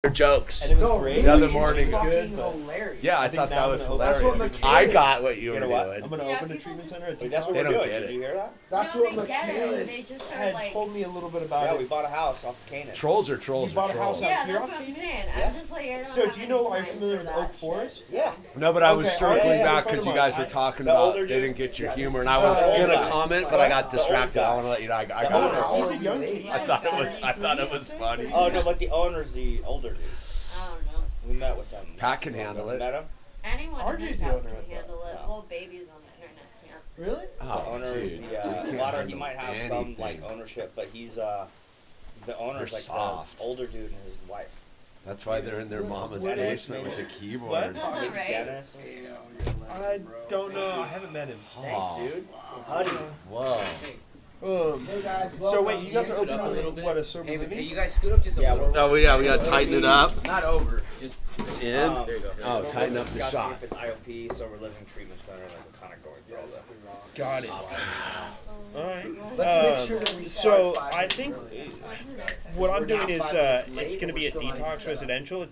jokes. And it was great. The other morning. Fucking hilarious. Yeah, I thought that was hilarious. That's what I got what you were doing. I'm going to open a treatment center. Wait, that's what they we're don't doing. get it. Did you hear that? That's no, what they get it. They Michaelis just had are like. told me a little bit about Yeah, it. we bought a house off of Canaan. Trolls are trolls. You bought are a house trolls. Yeah, You're that's what I'm off saying. Yeah. I'm just like, I don't So have do you any know, are you time familiar for with that Oak Forest? shit, Yeah. No, but I was Okay, circling yeah, back friend because of you guys mine. were talking The about older they dude? didn't get your Yeah, humor, this- and I was the gonna old comment, guy. but I got The old distracted. I guy. want to let you know. I The got owner. it. He's a young kid. I thought it was funny. Oh no, but the owner's the older dude. I don't know. We met with them. Pat can handle it. Met him. Anyone in RJ's this the house owner, can I thought. handle it. No. Little babies on the internet can't. Really? The Oh, owner is dude. the You can't a lot of he handle might have some anything. like ownership, but he's the owner's They're like soft. the older dude and his wife. That's why they're in their mama's What? basement with the keyboard. What? Right? Dennis. I don't know. I haven't met him. Thanks, dude. Howdy. Whoa. Hey guys, So wait, you guys are Scoot up a opening little bit. what, a sober Hey, living? you guys scoot up just a Yeah, little. Oh, yeah, we gotta tighten it up. Not over. Just In. there you go. Oh, tighten up the Got to see shot. if it's IOP, sober living treatment center, like we're kind of going through all that. Got it. All right. Let's make sure that we So start I think what I'm doing is it's going to be a detox residential.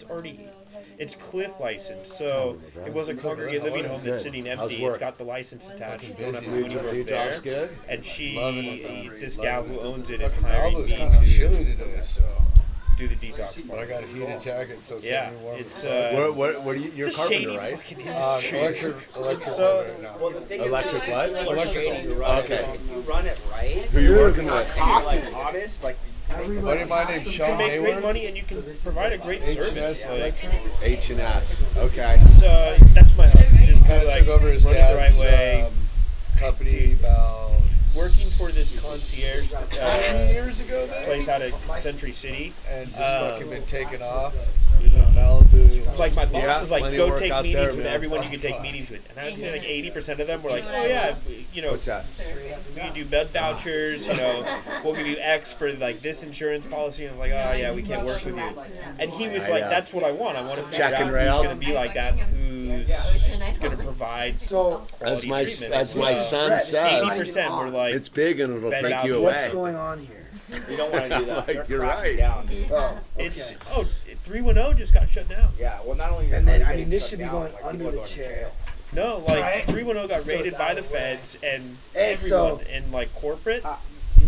It's Cliff licensed, so it was a congregate living home that's sitting empty. It's got the license attached. You don't have to do any work there. Good. And Loving this gal who owns it is hiring me to chilly today, so do the detox but I part. got a heated jacket, so it's Yeah, getting me warm. it's What are you? You're a it's a shady carpenter, right? fucking industry. Electric So- right now. Well, the thing Electric is, what? people are Electrical. shady who run Okay. it. If you run it right, Who you working with? if you're like honest, like Buddy of mine named You Sean can make great Hayward. money and you can provide a great service. Like, H&S. Okay. so that's my hope. Just to Kind of like took over his run it the right dad's way. company about Working for this concierge how many years ago, man? place out of Century City. And just fucking been taken off. Malibu. Like my boss Yeah, was like, plenty of go work take out meetings there, with man. everyone you can take meetings with. And I'd say like 80% of them were like, oh yeah, you know, What's that? we can do bed vouchers, you know, we'll give you X for like this insurance policy. And I'm like, oh yeah, we can't work with you. And he was like, that's what I want. I want to figure Check out and who's rails. going to be like that, who's going to provide So As quality my treatment. as my So son Brett, says, 80% were like, it's big and it'll Ben take you Voucher. away. what's going on here? you don't want to do that. Like, They're you're cracking right. down. Oh, it's, okay. 310 just got shut down. Yeah, well, not only And then, are I they mean, this shut should be down, going like, under people are the going to chair. jail. No, like Right. 310 got So raided it's by out the of the way. feds and Hey, everyone so- in like corporate, Can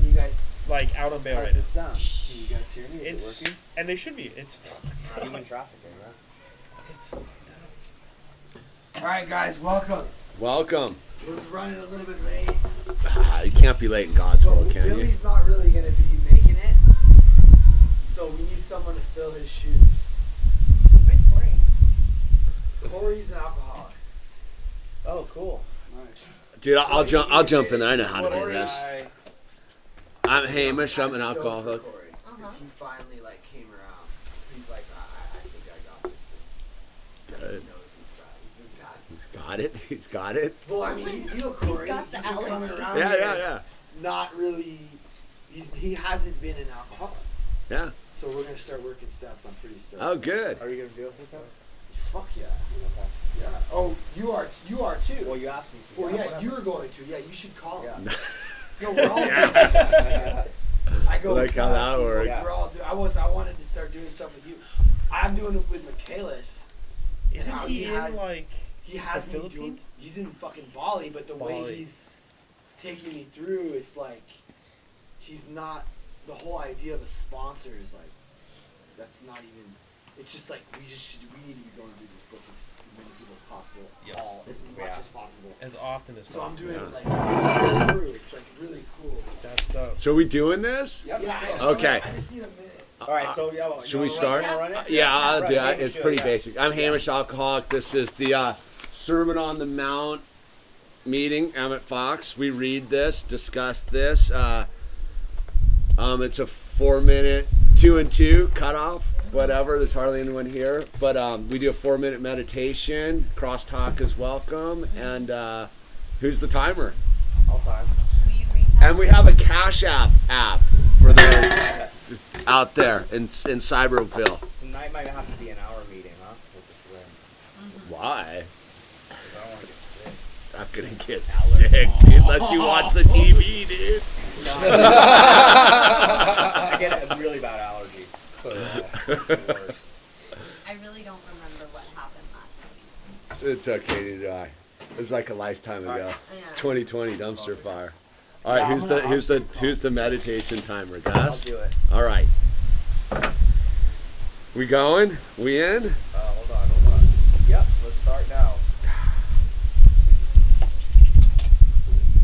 you guys, like out on bail how right does now. it sound? Can you guys hear me? Is it It's working? and they should be. It's fucked Human up. trafficking, right? It's fucked up. All right, guys, welcome. Welcome. We're running a little bit late. You can't be late in God's So world, can you? Billy's not really going to be making it. So we need someone to fill his shoes. Where's Corey? Corey's an alcoholic. Oh, cool. Dude, I'll jump in there. I know how to do Corey, this. I'm Hamish. I'm an stoked for alcoholic. Corey, 'cause he finally like came around. He's like, I think I got this thing. Good. He knows he's got. He's got it. He's got it. Well, I mean, you know, Corey. got the he's been coming allergy. around Yeah, here, yeah, yeah. Not really. He hasn't been an alcoholic. Yeah. So we're gonna start working steps. I'm pretty stoked. Oh, good. Are you going to deal with that? Fuck yeah. Okay. Yeah. Oh, you are too. Well, you asked me to. Well, yeah, you were going to. Yeah, you should call him. Yeah. No, we're all doing it. I go Like how with that us, works. Yeah. We're all I wanted to start doing stuff with you. I'm doing it with Michaelis. Isn't how he he in has- like? He has The me doing. Philippines? He's in fucking Bali, but the way Bali. he's taking me through, it's like he's not. The whole idea of a sponsor is like that's not even. It's just like we need to be going through this book with as many people as possible, Yeah. all as much as possible. As often as So I'm possible. doing it like through. It's like really cool. That's dope. So we doing this? Yeah. Okay. I just need a minute. All right, so yeah, well, Should we you start? wanna run it? Yeah, I'll do Right, it. It's sure, pretty yeah. basic. I'm Hamish Alcoholic. This is the Sermon on the Mount meeting. Emmett Fox. We read this, discuss this. It's a 4-minute 2 and 2 cutoff. Whatever. There's hardly anyone here, but we do a 4-minute meditation. Crosstalk is welcome. And who's the timer? All time. Will you recap? And we have a Cash App for those out there in Cyberville. Tonight might have to be an hour meeting, huh? With this room. Why? 'Cause I don't want to get sick. Not gonna get sick, dude. Let you watch the TV, dude. I get a really bad allergy. So, I really don't remember what happened last week. It's okay, neither do I. It was like a lifetime ago. It's Yeah. 2020 dumpster fire. All right, Yeah, who's the meditation timer, I'll Gus? do it. All right. We going? We in? Hold on. Yep, let's start now.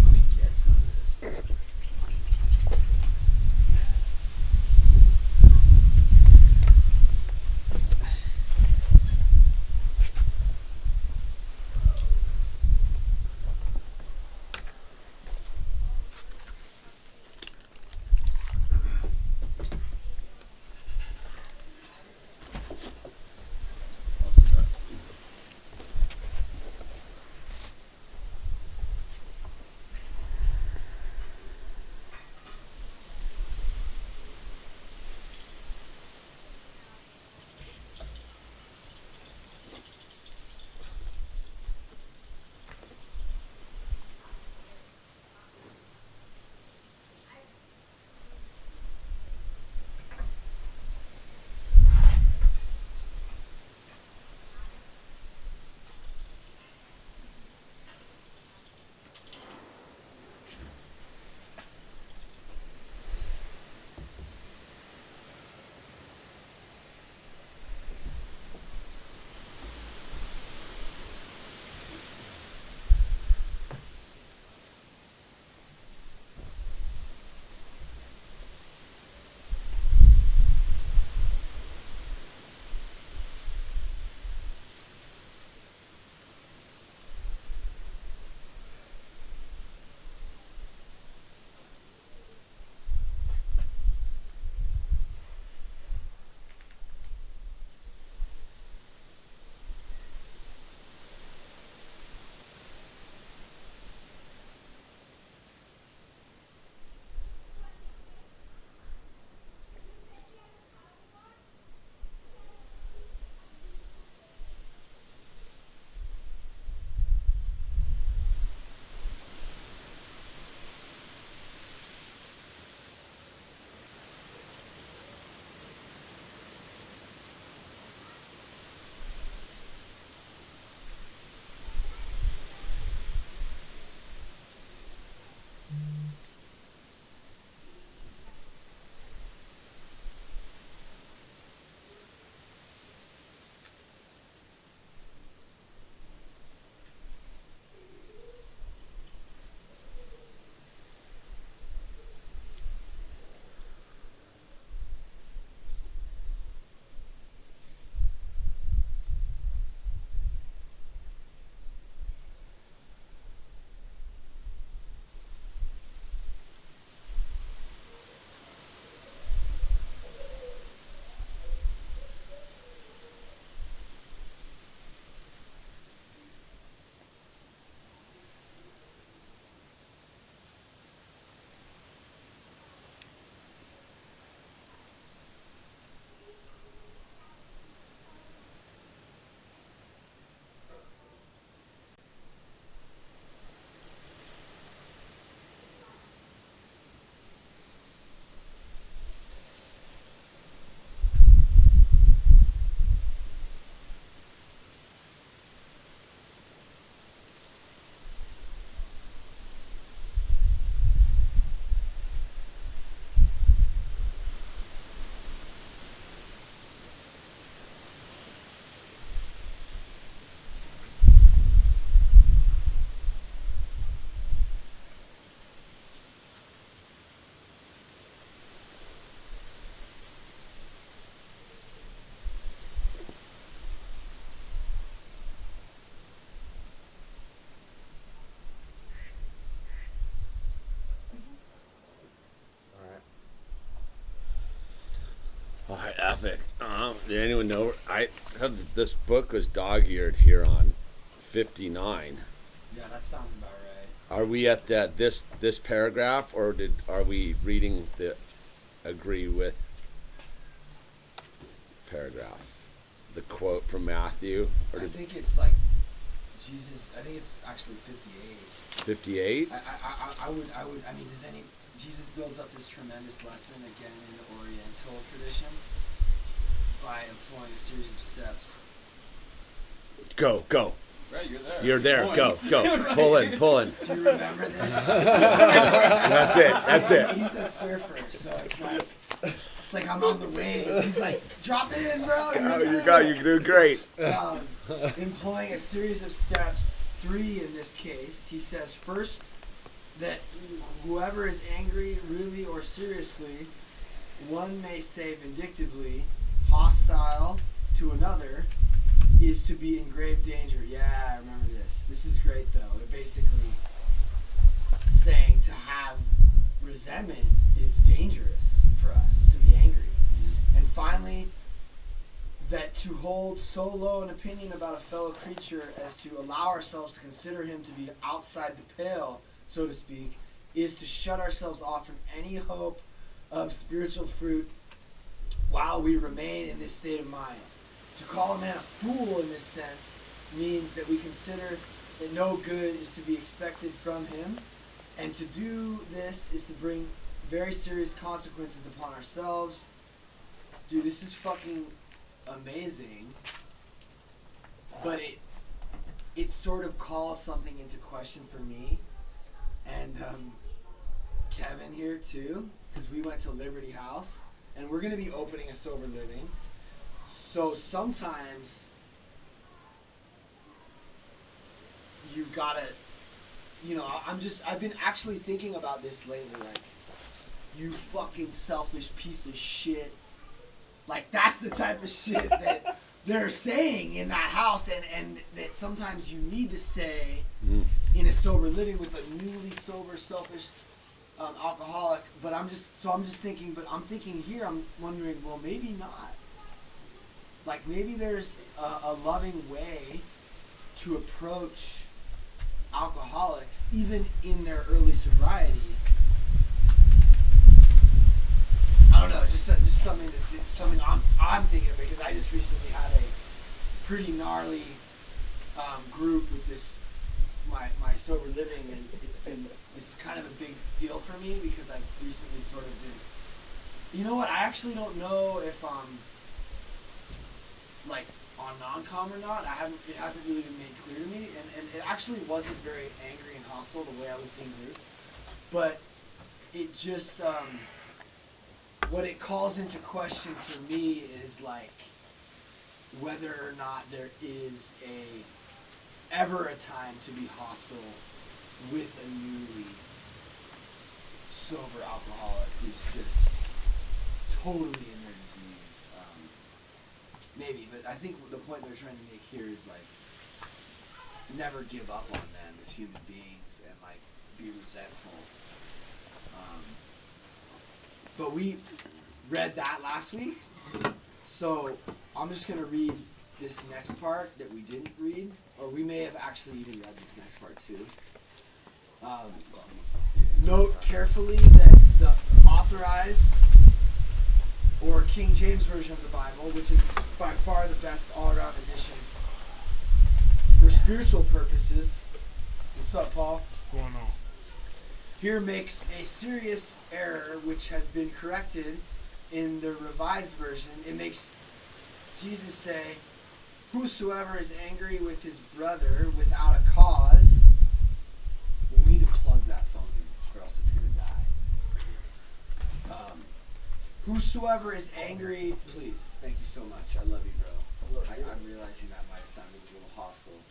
Let me get some of this. All right, epic. Did anyone know? I heard that this book was dog-eared here on 59. Yeah, that sounds about right. Are we at that this paragraph, or are we reading the agree with paragraph? The quote from Matthew, or I did think it's like Jesus. I think it's actually 58. 58? I would. I mean, does any Jesus builds up this tremendous lesson again in the Oriental tradition, by employing a series of steps. Go. Right, you're there. You're there. Go. Pull in. Do you remember this? That's it. He's a surfer, so it's like I'm on the wave. He's like, drop it in, bro. You're doing great. Employing a series of steps, 3 in this case. He says, first, that whoever is angry really or seriously, one may say vindictively, hostile to another, is to be in grave danger. Yeah, I remember this. This is great, though. It basically saying to have resentment is dangerous for us, to be angry. And finally, that to hold so low an opinion about a fellow creature as to allow ourselves to consider him to be outside the pale, so to speak, is to shut ourselves off from any hope of spiritual fruit while we remain in this state of mind. To call a man a fool in this sense means that we consider that no good is to be expected from him, and to do this is to bring very serious consequences upon ourselves. Dude, this is fucking amazing, but it sort of calls something into question for me, and Kevin here too, because we went to Liberty House, and we're going to be opening a sober living. So sometimes you gotta, I've been actually thinking about this lately, like, you fucking selfish piece of shit. Like, that's the type of shit that they're saying in that house, and that sometimes you need to say in a sober living with a newly sober, selfish alcoholic. But I'm thinking here, I'm wondering, well, maybe not. Like, maybe there's a loving way to approach alcoholics, even in their early sobriety. I don't know, just something I'm thinking of, because I just recently had a pretty gnarly group with this my sober living, and it's kind of a big deal for me, because I've recently sort of been, you know what, I actually don't know if like on non-com or not. It hasn't really been made clear to me, and it actually wasn't very angry and hostile the way I was being rude, but it just what it calls into question for me is like whether or not there is ever a time to be hostile with a newly sober alcoholic who's just totally in their disease. Maybe, but I think the point they're trying to make here is like never give up on them as human beings and like be resentful. But we read that last week, so I'm just going to read this next part that we didn't read, or we may have actually even read this next part too. Note carefully that the authorized or King James Version of the Bible, which is by far the best all-around edition for spiritual purposes. What's up, Paul? What's going on? Here makes a serious error which has been corrected in the Revised Version. It makes Jesus say, whosoever is angry with his brother without a cause. We need to plug that phone or else it's going to die. Whosoever is angry, please. Thank you so much. I love you, bro. I'm realizing that might sound a little hostile,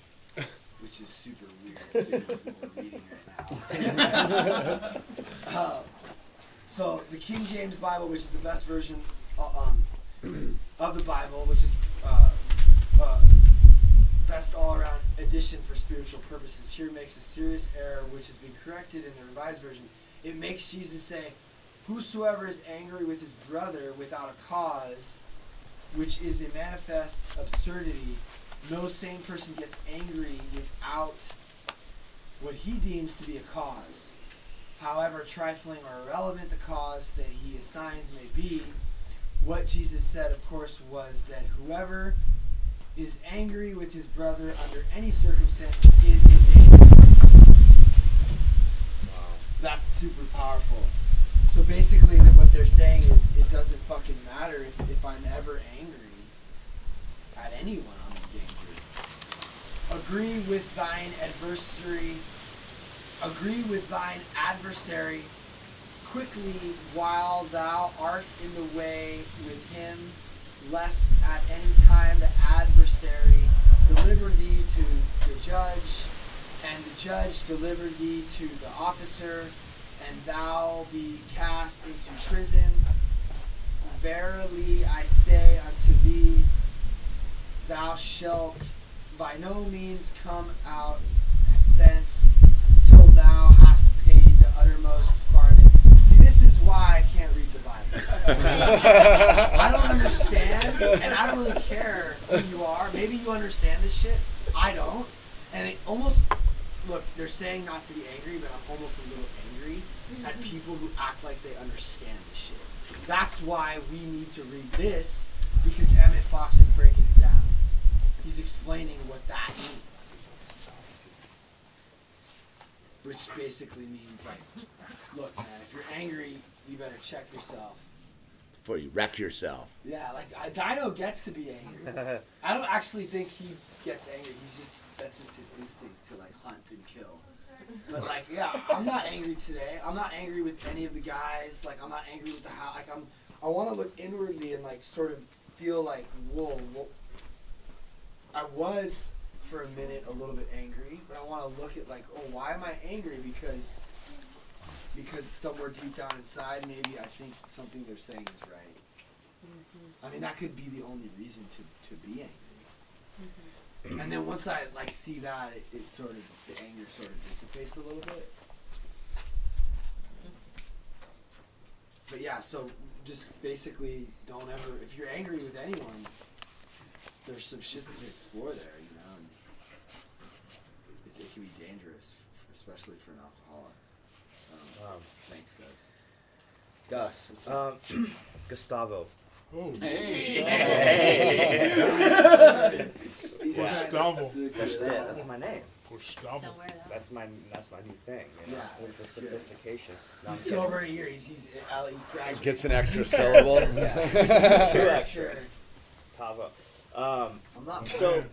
which is super weird given what we're reading right now. So the King James Bible, which is the best version of the Bible, which is best all-around edition for spiritual purposes, here makes a serious error which has been corrected in the Revised Version. It makes Jesus say, whosoever is angry with his brother without a cause, which is a manifest absurdity. No sane person gets angry without what he deems to be a cause. However trifling or irrelevant the cause that he assigns may be, what Jesus said, of course, was that whoever is angry with his brother under any circumstances is in danger. Wow. That's super powerful. So basically what they're saying is it doesn't fucking matter if I'm ever angry. anyone on the danger. Agree with thine adversary. Agree with thine adversary quickly while thou art in the way with him, lest at any time the adversary deliver thee to the judge, and the judge deliver thee to the officer, and thou be cast into prison. Verily I say unto thee, thou shalt by no means come out thence till thou hast paid the uttermost farthing. See, this is why I can't read the Bible. I don't understand, and I don't really care who you are. Maybe you understand this shit. I don't. And it almost, look, they're saying not to be angry, but I'm almost a little angry at people who act like they understand this shit. That's why we need to read this, because Emmett Fox is breaking it down. He's explaining what that means. Which basically means, like, look, man, if you're angry, you better check yourself. Before you wreck yourself. Yeah, like, Dino gets to be angry. I don't actually think he gets angry. That's just his instinct to, like, hunt and kill. But, like, yeah, I'm not angry today. I'm not angry with any of the guys. Like, I'm not angry with the house. Like, I want to look inwardly and, like, sort of feel like, whoa. I was, for a minute, a little bit angry, but I want to look at, like, oh, why am I angry? Because somewhere deep down inside, maybe I think something they're saying is right. I mean, that could be the only reason to be angry. And then once I, like, see that, it sort of, the anger sort of dissipates a little bit. But yeah, so just basically don't ever, if you're angry with anyone, there's some shit to explore there, you know, and it can be dangerous, especially for an alcoholic. Thanks, guys. Gus, what's up? Gustavo. Gustavo. That's it. That's my name. Gustavo. Don't wear that. That's my new thing. You know? Yeah, With the that's good. sophistication. No, He's I'm kidding. sober here. He's graduating. Gets an extra syllable. Yeah. Two extra. Pavo. I'm not. So,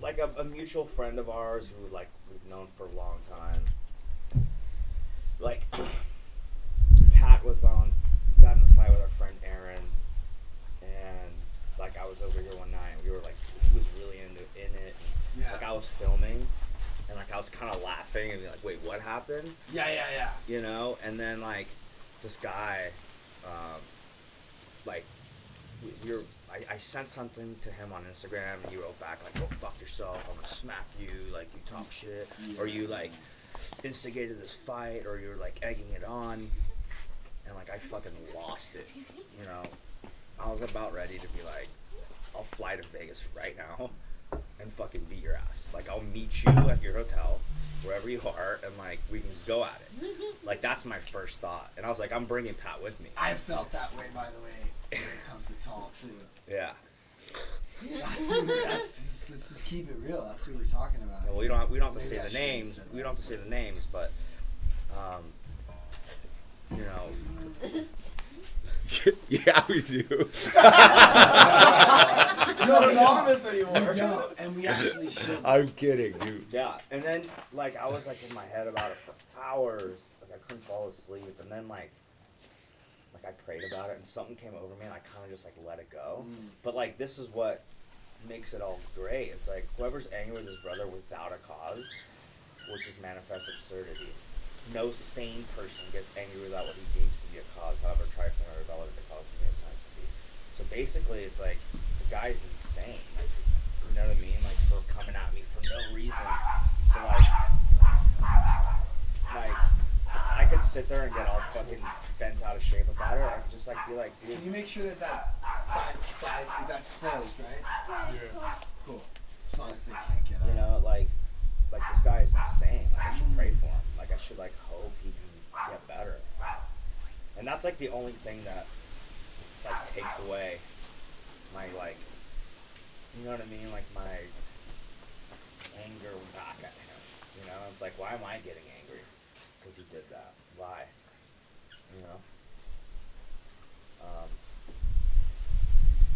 like a mutual friend of ours who like we've known for a long time. Like Pat got in a fight with our friend Aaron, and like I was over here one night. And we were like, he was really in it. Yeah. Like I was filming, and like I was kind of laughing and be like, wait, what happened? Yeah. You know, and then like this guy, like I sent something to him on Instagram, and he wrote back like, "Go fuck yourself! I'm gonna smack you! Like you talk shit, or you like instigated this fight, or you're like egging it on," and like I fucking lost it. You know, I was about ready to be like, "I'll fly to Vegas right now and fucking beat your ass. Like I'll meet you at your hotel, wherever you are, and like we can go at it." Like that's my first thought, and I was like, "I'm bringing Pat with me." I felt that way, by the way, when it comes to tall too. Yeah. Let's just keep it real. That's who we're talking about. Well, we don't have to Maybe say I the shouldn't have names. said We that. don't have to say the names, but you know. Yeah, we do. No, anonymous anymore. No, and we actually should. I'm kidding, dude. Yeah, and then like I was like in my head about it for hours. Like I couldn't fall asleep, and then like I prayed about it, and something came over me, and I kind of just like let it go. But like this is what makes it all great. It's like whoever's angry with his brother without a cause, which is manifest absurdity. No sane person gets angry without what he deems to be a cause, however trifling or irrelevant the cause may assign to be. So basically, it's like the guy's insane. Like, you know what I mean? Like for coming at me for no reason. So like I could sit there and get all fucking bent out of shape about it, and just like be like, dude. Can you make sure that side that's closed, right? Yeah. Cool. As long as they can't get out. You know, like this guy is insane. Like I should pray for him. Like I should like hope he can get better. And that's like the only thing that like takes away my like, you know what I mean? Like my anger back at him. You know, it's like, why am I getting angry? Because he did that. Why? You know.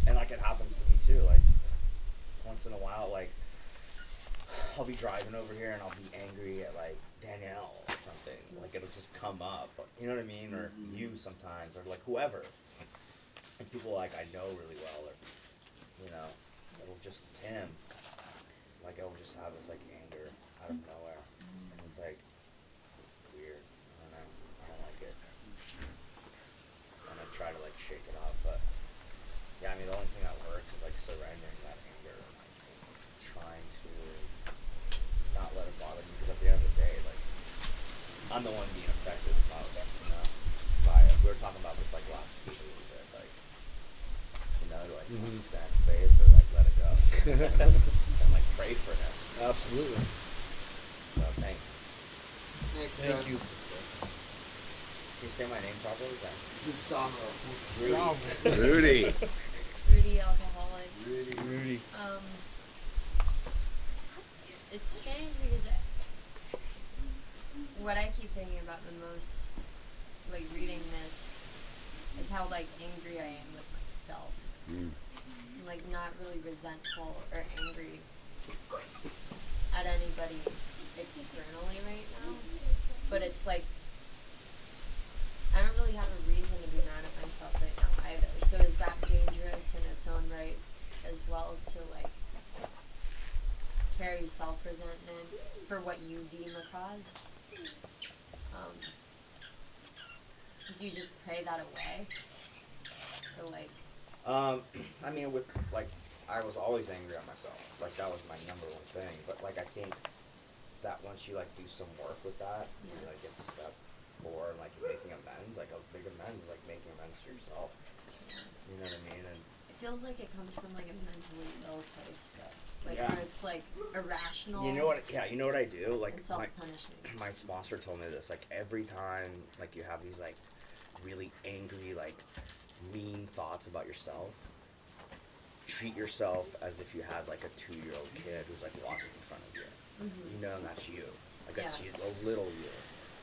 And like it happens to me too. Like in a while, like, I'll be driving over here and I'll be angry at, like, Danielle or something. Like, it'll just come up. You know what I mean? Or you sometimes, or, like, whoever. And people, like, I know really well, or, you know, it'll just, Tim. Like, it'll just have this, like, anger out of nowhere. And it's, like, weird. I don't know. I don't like it. And I try to, like, shake it off, but, yeah, I mean, the only thing that works is, like, surrendering that anger and, like, trying to not let it bother me, because at the end of the day, like, I'm the one being affected about it, you know, by it. We were talking about this, like, last week a little bit, like, you know, like, stand face or, like, let it go. And, like, pray for him. Absolutely. So, thanks. Thank you. Can you say my name properly, then? Gustavo. Rudy. Rudy alcoholic. Rudy. It's strange because what I keep thinking about the most, like reading this, is how like angry I am with myself. I'm, like not really resentful or angry at anybody externally right now, but it's like I don't really have a reason to be mad at myself right now either. So is that dangerous in its own right as well, to like carry self-resentment for what you deem a cause? Do you just pray that away? Or like I mean, with, like, I was always angry at myself. Like, that was my number one thing. But, like, I think that once you, like, do some work with that, you, like, get to step 4 and, like, making amends, like, a big amends is, like, making amends to yourself. You know what I mean? And it feels like it comes from like a mentally ill place though. Like Yeah. where it's like irrational you know what? Yeah, you know what I do? Like, and self-punishing. my sponsor told me this. Like, every time, like, you have these, like, really angry, like, mean thoughts about yourself, treat yourself as if you had, like, a 2-year-old kid who's, like, walking in front of you. You know that's you. Like, that's Yeah. you, a little you.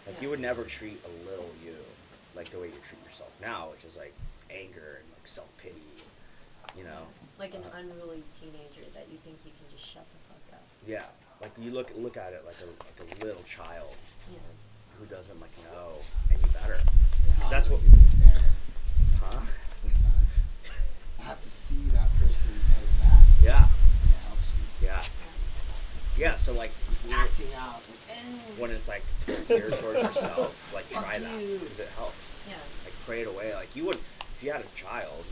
Like, you would never treat a little you like the way you treat yourself now, which is, like, anger and, like, self-pity, you know? Like an unruly teenager that you think you can just shut the fuck up. Yeah. Like, you look at it like a little child Yeah. who doesn't, like, know any better. 'Cause that's what... Huh? Sometimes I have to see that person as that. Yeah. And it helps you. Yeah. Yeah, so, like, Just acting out. Like, when it's, like, geared towards yourself, like, try Fuck that, you. because it helps. Yeah. Like, pray it away. Like, you wouldn't, if you had a child,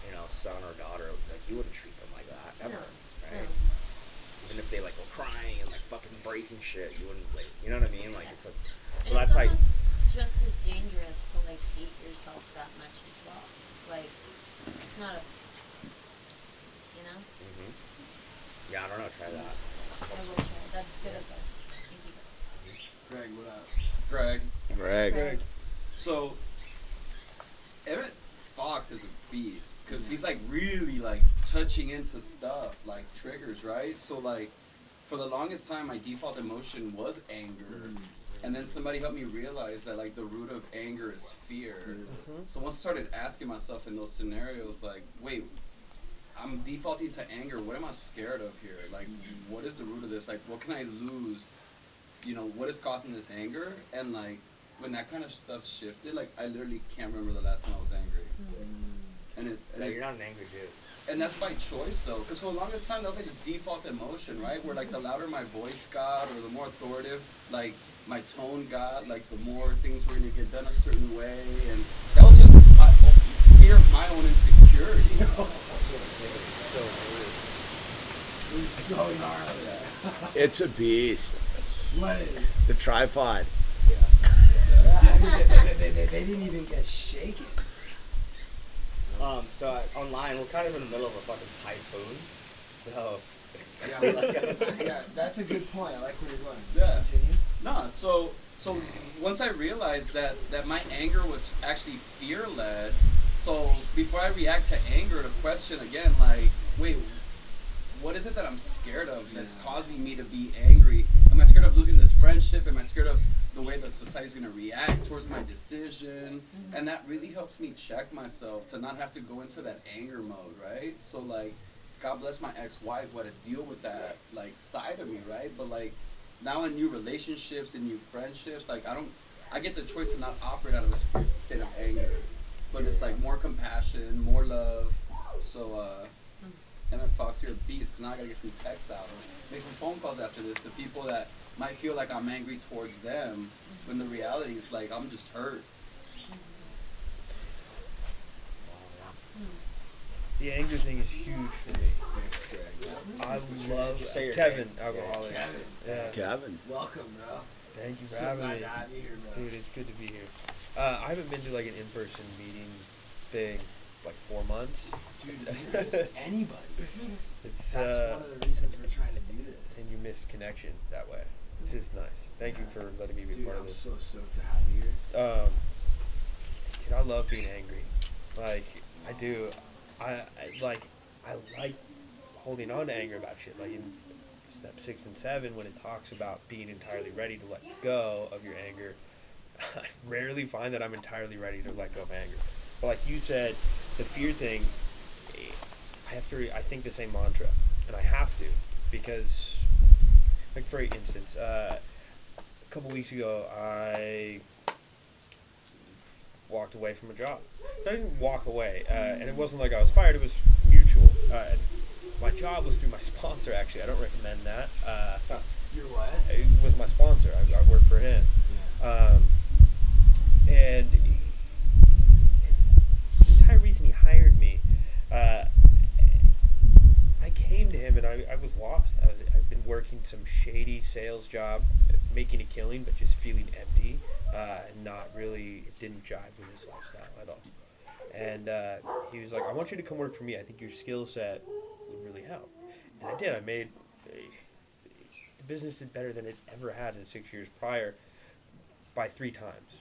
you know, son or daughter, like, you wouldn't treat them like that, ever, No. right? No. Even if they, like, were crying and, like, fucking breaking shit, you wouldn't, like, you know what I mean? Like, it's a, so And that's, it's like, almost just as dangerous to like hate yourself that much as well. Like it's not a, you know. yeah, I don't know, try that. I will try. That's good advice. Thank you. Greg, what up? Greg. Greg. So, Emmett Fox is a beast because he's like really like touching into stuff like triggers, right? So like, for the longest time, my default emotion was anger, and then somebody helped me realize that like the root of anger is fear. So once I started asking myself in those scenarios, like, wait, I'm defaulting to anger. What am I scared of here? Like, what is the root of this? Like, what can I lose? You know, what is causing this anger? And like, when that kind of stuff shifted, like, I literally can't remember the last time I was angry. And Yeah, you're not an angry dude. and that's by choice though, because for the longest time that was like the default emotion, right? Where like the louder my voice got, or the more authoritative like my tone got, like the more things were gonna get done a certain way, and that was just fear of my own insecurity. This is so gnarly. It's a beast. What is? The tripod. I mean, they didn't even get shaken. So online, we're kind of in the middle of a fucking typhoon, so... Yeah, that's a good point. I like where you're going. Yeah. Continue. Nah, so once I realized that my anger was actually fear-led, so before I react to anger, to question again, like, wait, what is it that I'm scared of that's causing me to be angry? Am I scared of losing this friendship? Am I scared of the way the society's going to react towards my decision? And that really helps me check myself to not have to go into that anger mode, right? So, like, God bless my ex-wife, who had to deal with that like side of me, right? But like now in new relationships and new friendships, like I get the choice to not operate out of a state of anger, but it's like more compassion, more love. So and then Fox, you're a beast, because now I gotta get some text out or make some phone calls after this to people that might feel like I'm angry towards them, when the reality is like I'm just hurt. The anger thing is huge for me. I love Kevin, alcoholic. Kevin. Yeah. Kevin. Welcome, bro. Thank you for So having glad me. to have you here, bro. Dude, it's good to be here. I haven't been to like an in-person meeting thing like 4 months. Dude, neither has anybody. It's That's one of the reasons we're trying to do this. and you missed connection that way. This is nice. Thank you for letting me be Dude, part of I'm this. so stoked to have you here. Dude, I love being angry. Like I do. I like holding on to anger about shit. Like in step 6 and 7, when it talks about being entirely ready to let go of your anger, I rarely find that I'm entirely ready to let go of anger. But like you said, the fear thing, I think the same mantra, and I have to, because, like for instance, a couple weeks ago, I walked away from a job. I didn't walk away, and it wasn't like I was fired. It was mutual. And my job was through my sponsor, actually. I don't recommend that. You're what? It was my sponsor. I worked for him. Yeah. And the entire reason he hired me, I came to him and I was lost. I've been working some shady sales job, making a killing, but just feeling empty, and not really, it didn't jive with his lifestyle at all. And he was like, I want you to come work for me. I think your skill set would really help. And I did. The business did better than it ever had in 6 years prior by 3 times.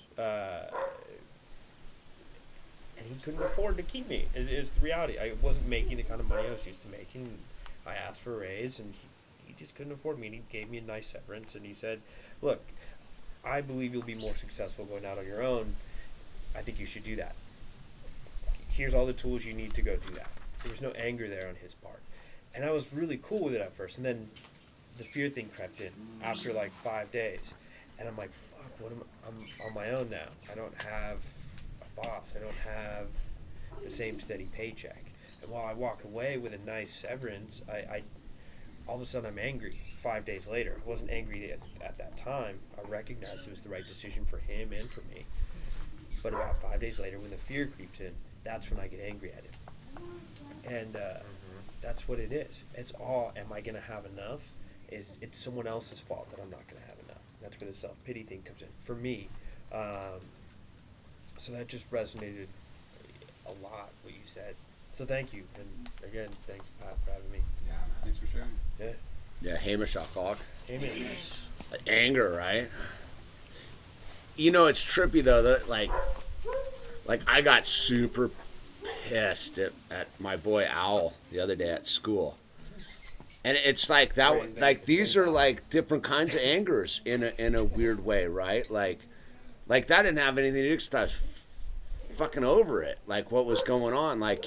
And he couldn't afford to keep me. It's the reality. I wasn't making the kind of money I was used to making. I asked for a raise, and he just couldn't afford me. And he gave me a nice severance, and he said, look, I believe you'll be more successful going out on your own. I think you should do that. Here's all the tools you need to go do that. There was no anger there on his part. And I was really cool with it at first. And then the fear thing crept in after like 5 days. And I'm like, fuck, I'm on my own now. I don't have a boss. I don't have the same steady paycheck. And while I walk away with a nice severance, I all of a sudden I'm angry 5 days later. I wasn't angry at that time. I recognized it was the right decision for him and for me. But about 5 days later, when the fear creeps in, that's when I get angry at him. And that's what it is. It's all, am I going to have enough? It's someone else's fault that I'm not going to have enough. That's where the self-pity thing comes in for me. So that just resonated a lot, what you said. So thank you. And again, thanks, Pat, for having me. Yeah, man. Thanks for sharing. Yeah. Yeah, Hamish alcoholic. Hamish. Anger, right? You know, it's trippy though that like I got super pissed at my boy Owl the other day at school. And it's like that, like these are like different kinds of angers in a weird way, right? Like that didn't have anything to do with stuff. Fucking over it, like what was going on. Like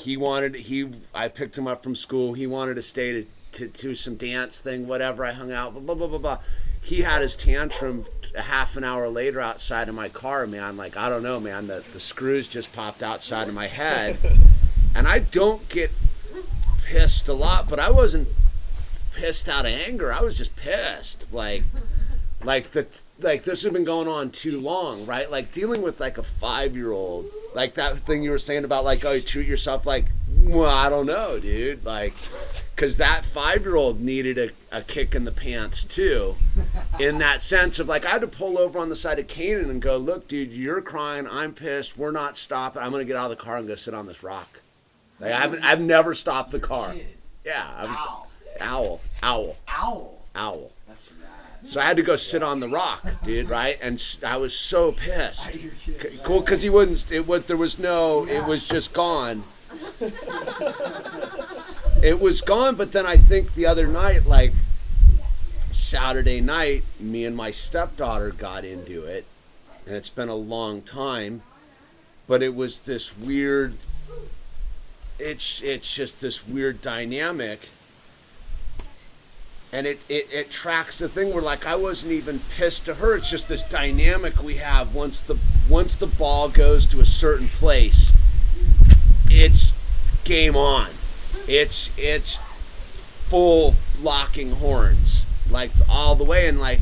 I picked him up from school. He wanted to stay to some dance thing, whatever. I hung out, blah blah blah blah. He had his tantrum a half an hour later outside of my car, man. Like I don't know, man. The screws just popped outside of my head, and I don't get pissed a lot, but I wasn't pissed out of anger. I was just pissed, like this has been going on too long, right? Like dealing with like a 5-year-old, like that thing you were saying about like, oh, you treat yourself like, well, I don't know, dude. Like, cause that 5-year-old needed a kick in the pants too, in that sense of like, I had to pull over on the side of Canaan and go, look, dude, you're crying. I'm pissed. We're not stopping. I'm going to get out of the car and go sit on this rock. Like I've never stopped the car. Yeah. I was owl. That's rad. So I had to go sit on the rock, dude, right? And I was so pissed. Cool, because he wouldn't. There was no. It was just gone. It was gone. But then I think the other night, like Saturday night, me and my stepdaughter got into it, and it's been a long time. But it was this weird it's just this weird dynamic. And it tracks the thing where, like, I wasn't even pissed to her. It's just this dynamic we have. Once the ball goes to a certain place, it's game on. It's full locking horns, like, all the way. And, like,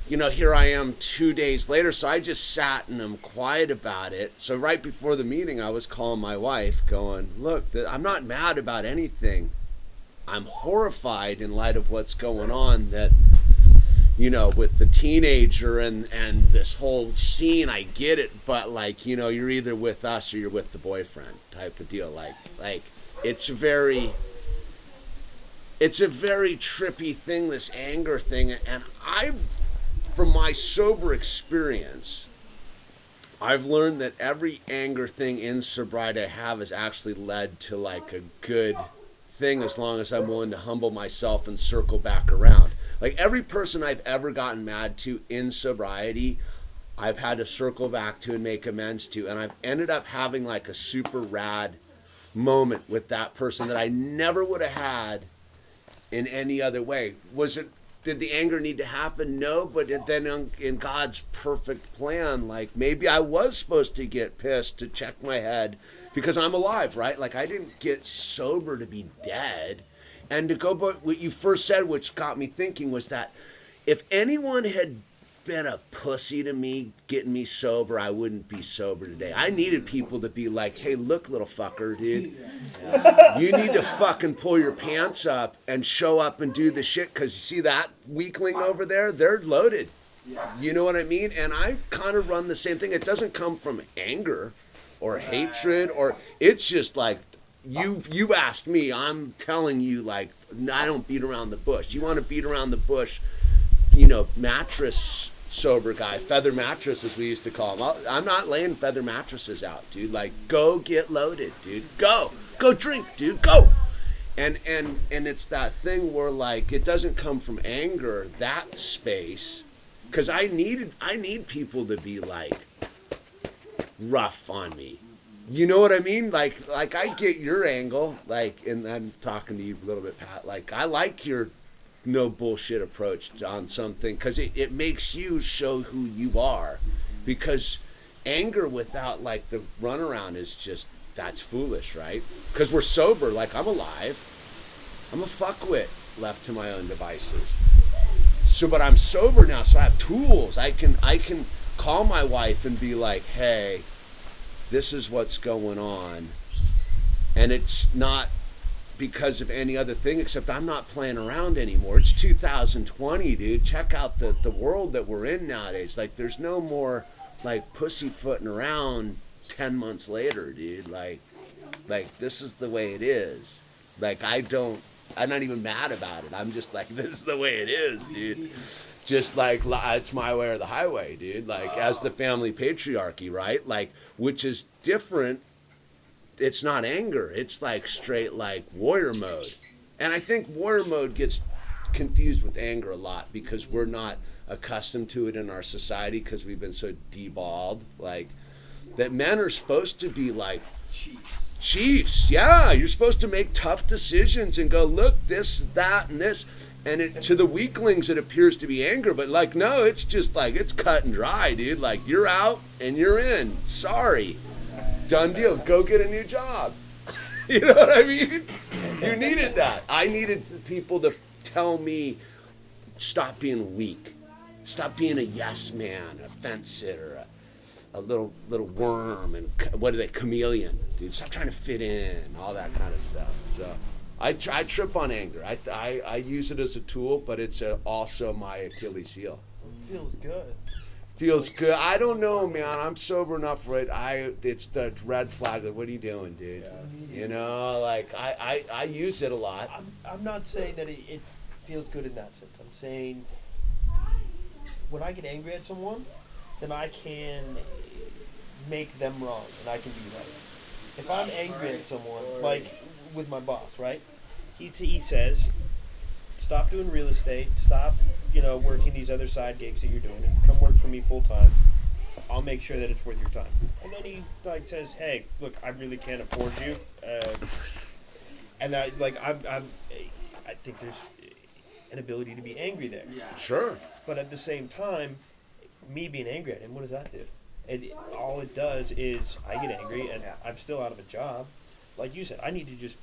you know, here I am 2 days later. So I just sat and I'm quiet about it. So right before the meeting, I was calling my wife going, look, I'm not mad about anything. I'm horrified in light of what's going on, that, you know, with the teenager and this whole scene. I get it, but, like, you know, you're either with us or you're with the boyfriend type of deal. Like it's a very trippy thing, this anger thing. And from my sober experience, I've learned that every anger thing in sobriety I have has actually led to, like, a good thing, as long as I'm willing to humble myself and circle back around. Like, every person I've ever gotten mad to in sobriety, I've had to circle back to and make amends to, and I've ended up having, like, a super rad moment with that person that I never would have had in any other way. Did the anger need to happen? No, but then in God's perfect plan, like, maybe I was supposed to get pissed to check my head, because I'm alive, right? Like, I didn't get sober to be dead. And to go back, what you first said, which got me thinking, was that if anyone had been a pussy to me, getting me sober, I wouldn't be sober today. I needed people to be like, hey, look, little fucker, dude. You need to fucking pull your pants up and show up and do the shit, because you see that weakling over there? They're loaded. You know what I mean? And I kind of run the same thing. It doesn't come from anger or hatred, or it's just like, you asked me, I'm telling you, like, I don't beat around the bush. You want to beat around the bush, you know, mattress sober guy, feather mattress as we used to call them. I'm not laying feather mattresses out, dude. Like, go get loaded, dude. Go drink, dude. Go. And it's that thing where, like, it doesn't come from anger, that space, because I need people to be, like, rough on me. You know what I mean? Like I get your angle, like, and I'm talking to you a little bit, Pat. Like, I like your no bullshit approach on something, because it makes you show who you are. Because anger without, like, the runaround is just, that's foolish, right? Because we're sober. Like, I'm alive. I'm a fuckwit left to my own devices. So, but I'm sober now, so I have tools. I can call my wife and be like, hey, this is what's going on. And it's not because of any other thing, except I'm not playing around anymore. It's 2020, dude. Check out the world that we're in nowadays. Like, there's no more, like, pussyfooting around 10 months later, dude. Like this is the way it is. Like, I'm not even mad about it. I'm just like, this is the way it is, dude. Just like, it's my way or the highway, dude. Like, as the family patriarchy, right? Like, which is different. It's not anger. It's, like, straight, like, warrior mode. And I think warrior mode gets confused with anger a lot, because we're not accustomed to it in our society, because we've been so deballed. Like, that men are supposed to be, like, chiefs. Yeah, you're supposed to make tough decisions and go, look, this, that, and this. And to the weaklings, it appears to be anger. But, like, no, it's just, like, it's cut and dry, dude. Like, you're out and you're in. Sorry. Done deal. Go get a new job. You know what I mean? You needed that. I needed people to tell me, stop being weak. Stop being a yes man, a fence sitter, a little worm, and what are they, chameleon, dude. Stop trying to fit in, all that kind of stuff. So I trip on anger. I use it as a tool, but it's also my Achilles heel. Feels good. Feels good. I don't know, man. I'm sober enough for it. It's the red flag. Like, what are you doing, dude? Yeah. You know, like, I use it a lot. I'm not saying that it feels good in that sense. I'm saying when I get angry at someone, then I can make them wrong and I can be right. If I'm angry at someone, like with my boss, right? He says, stop doing real estate, stop, working these other side gigs that you're doing, and come work for me full time. I'll make sure that it's worth your time. And then he like says, hey, look, I really can't afford you. And I think there's an ability to be angry there. Yeah. Sure. But at the same time, me being angry at him, what does that do? All it does is I get angry and I'm still out of a job. Like you said, I need to just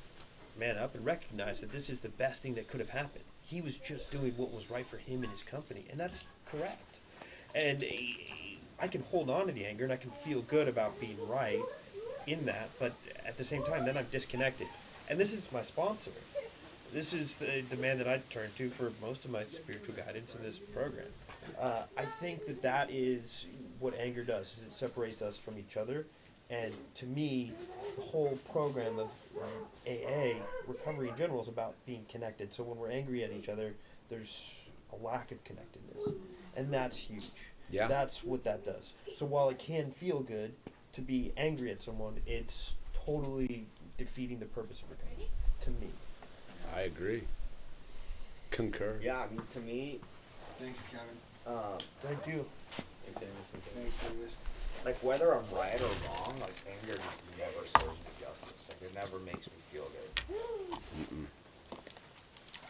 man up and recognize that this is the best thing that could have happened. He was just doing what was right for him and his company, and that's correct. And I can hold on to the anger and I can feel good about being right in that, but at the same time, then I'm disconnected. And this is my sponsor. This is the man that I turn to for most of my spiritual guidance in this program. I think that is what anger does, is it separates us from each other. And to me, the whole program of AA, recovery in general, is about being connected. So when we're angry at each other, there's a lack of connectedness. And that's huge. Yeah. That's what that does. So while it can feel good to be angry at someone, it's totally defeating the purpose of recovery, to me. I agree. Concur. Yeah, I mean, to me, Thanks, Kevin. Thank you. Thanks, David. like whether I'm right or wrong, like anger just never serves me justice. Like it never makes me feel good. Mm-mm.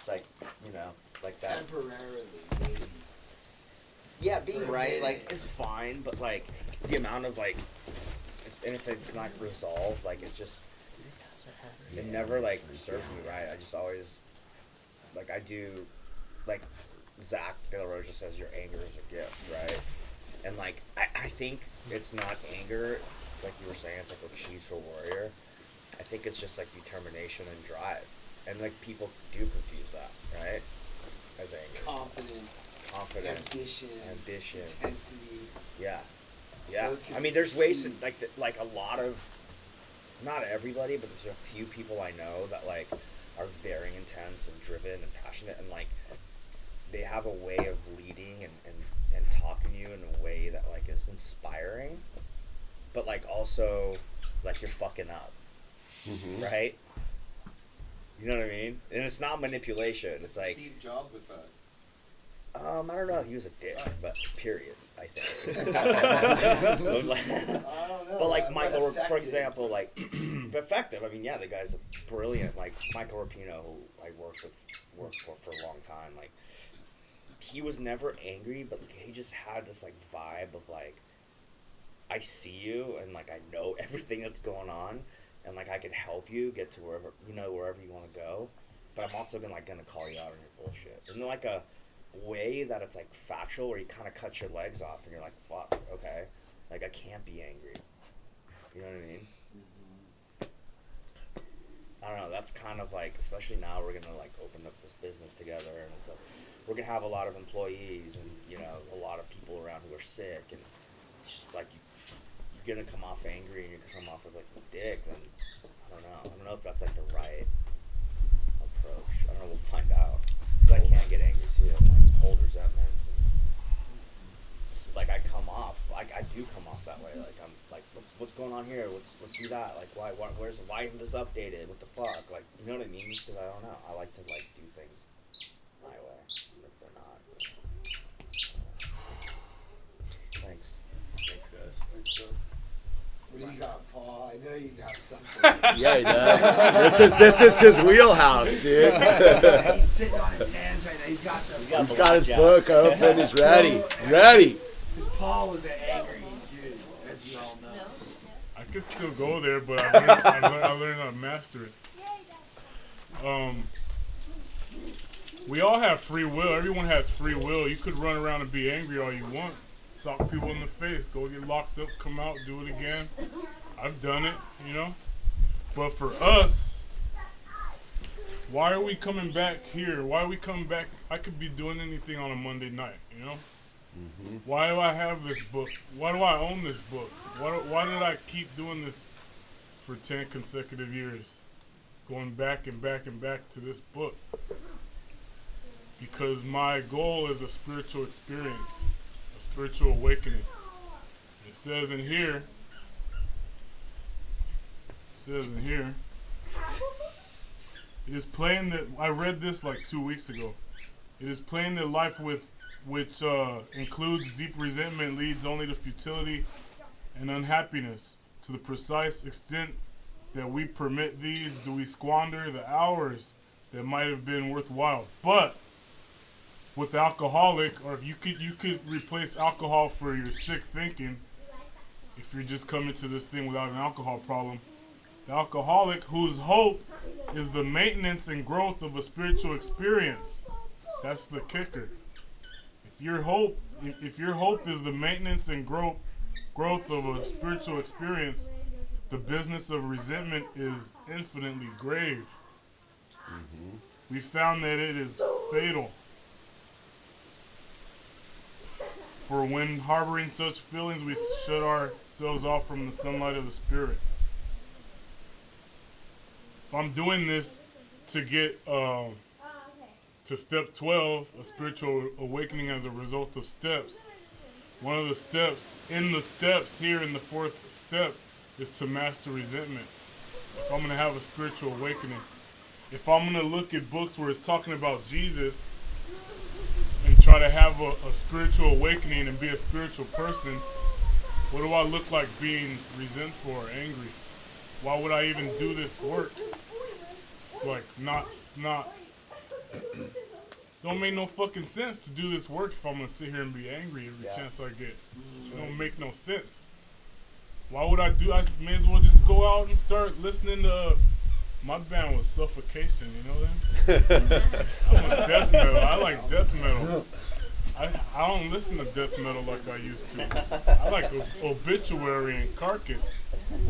Like, you know, like that. Temporarily, maybe. Yeah, being For a right, minute. like, is fine, but like the amount of like, and if it's not resolved, like it just, it never like serves me right. I just always, like I do, like Zach De La Rocha says, your anger is a gift, right? And like I think it's not anger, like you were saying, it's like a cheese for warrior. I think it's just like determination and drive, and like people do confuse that, right? As anger, Confidence, confidence, ambition, intensity. yeah, yeah. Those can I mean, there's ways to seem- like a lot of, not everybody, but there's a few people I know that like are very intense and driven and passionate, and like they have a way of leading and talking to you in a way that like is inspiring, but like also like you're fucking up, Mm-hmm. right? You know what I mean? And it's not manipulation. It's like Steve Jobs effect. I don't know. He was a dick, but period. I think. I don't know. But like but Michael, for effective. example, like effective. I mean, yeah, the guy's brilliant. Like Michael Rapino, who I worked for a long time. Like he was never angry, but like, he just had this like vibe of like, I see you and like I know everything that's going on, and like I can help you get to wherever you want to go, but I'm also gonna call you out on your bullshit. And like a way that it's like factual, where you kind of cut your legs off and you're like, fuck, okay, like I can't be angry. You know what I mean? I don't know. That's kind of like, especially now we're gonna like open up this business together, and it's like we're gonna have a lot of employees and a lot of people around who are sick, and it's just like you're gonna come off angry and you're gonna come off as like this dick. Then I don't know if that's like the right approach. I don't know. We'll find out. 'Cause I can get angry too, and like hold resentments. And like I come off, like I do come off that way. Like I'm like, what's going on here? Let's do that. Like why isn't this updated? What the fuck? Like you know what I mean? Because I don't know. I like to like do things my way. And if they're not, thanks. Thanks, guys. Thanks, guys. What do you got, Paul? I know you got something. Yeah, he does. This is his wheelhouse, dude. He's sitting on his hands right now. He's got the. He's got his book open. He's ready. Ready. Because Paul was an angry dude, as we all know. No? I could still go there, but I learned how to master it. We all have free will. Everyone has free will. You could run around and be angry all you want. Sock people in the face. Go get locked up, come out, do it again. I've done it, But for us, why are we coming back here? Why are we coming back? I could be doing anything on a Monday night, Mm-hmm. Why do I have this book? Why do I own this book? Why did I keep doing this for 10 consecutive years? Going back and back and back to this book. Because my goal is a spiritual experience, a spiritual awakening. It says in here, it is plain that, I read this like 2 weeks ago. It is plain that life with which includes deep resentment, leads only to futility and unhappiness. To the precise extent that we permit these, do we squander the hours that might have been worthwhile. But with the alcoholic, or if you could replace alcohol for your sick thinking, if you're just coming to this thing without an alcohol problem. The alcoholic whose hope is the maintenance and growth of a spiritual experience. That's the kicker. If your hope is the maintenance and growth of a spiritual experience, the business of resentment is infinitely grave. Mm-hmm. We found that it is fatal. For when harboring such feelings, we shut ourselves off from the sunlight of the Spirit. If I'm doing this to get to step 12, a spiritual awakening as a result of steps, one of the steps here in the fourth step is to master resentment. If I'm going to have a spiritual awakening, if I'm going to look at books where it's talking about Jesus and try to have a spiritual awakening and be a spiritual person, what do I look like being resentful or angry? Why would I even do this work? Don't make no fucking sense to do this work if I'm gonna sit here and be angry every chance I get. It don't make no sense. Why would I do? I may as well just go out and start listening to. My band was Suffocation, you know that? I'm a death metal. I like death metal. I don't listen to death metal like I used to. I like Obituary and Carcass.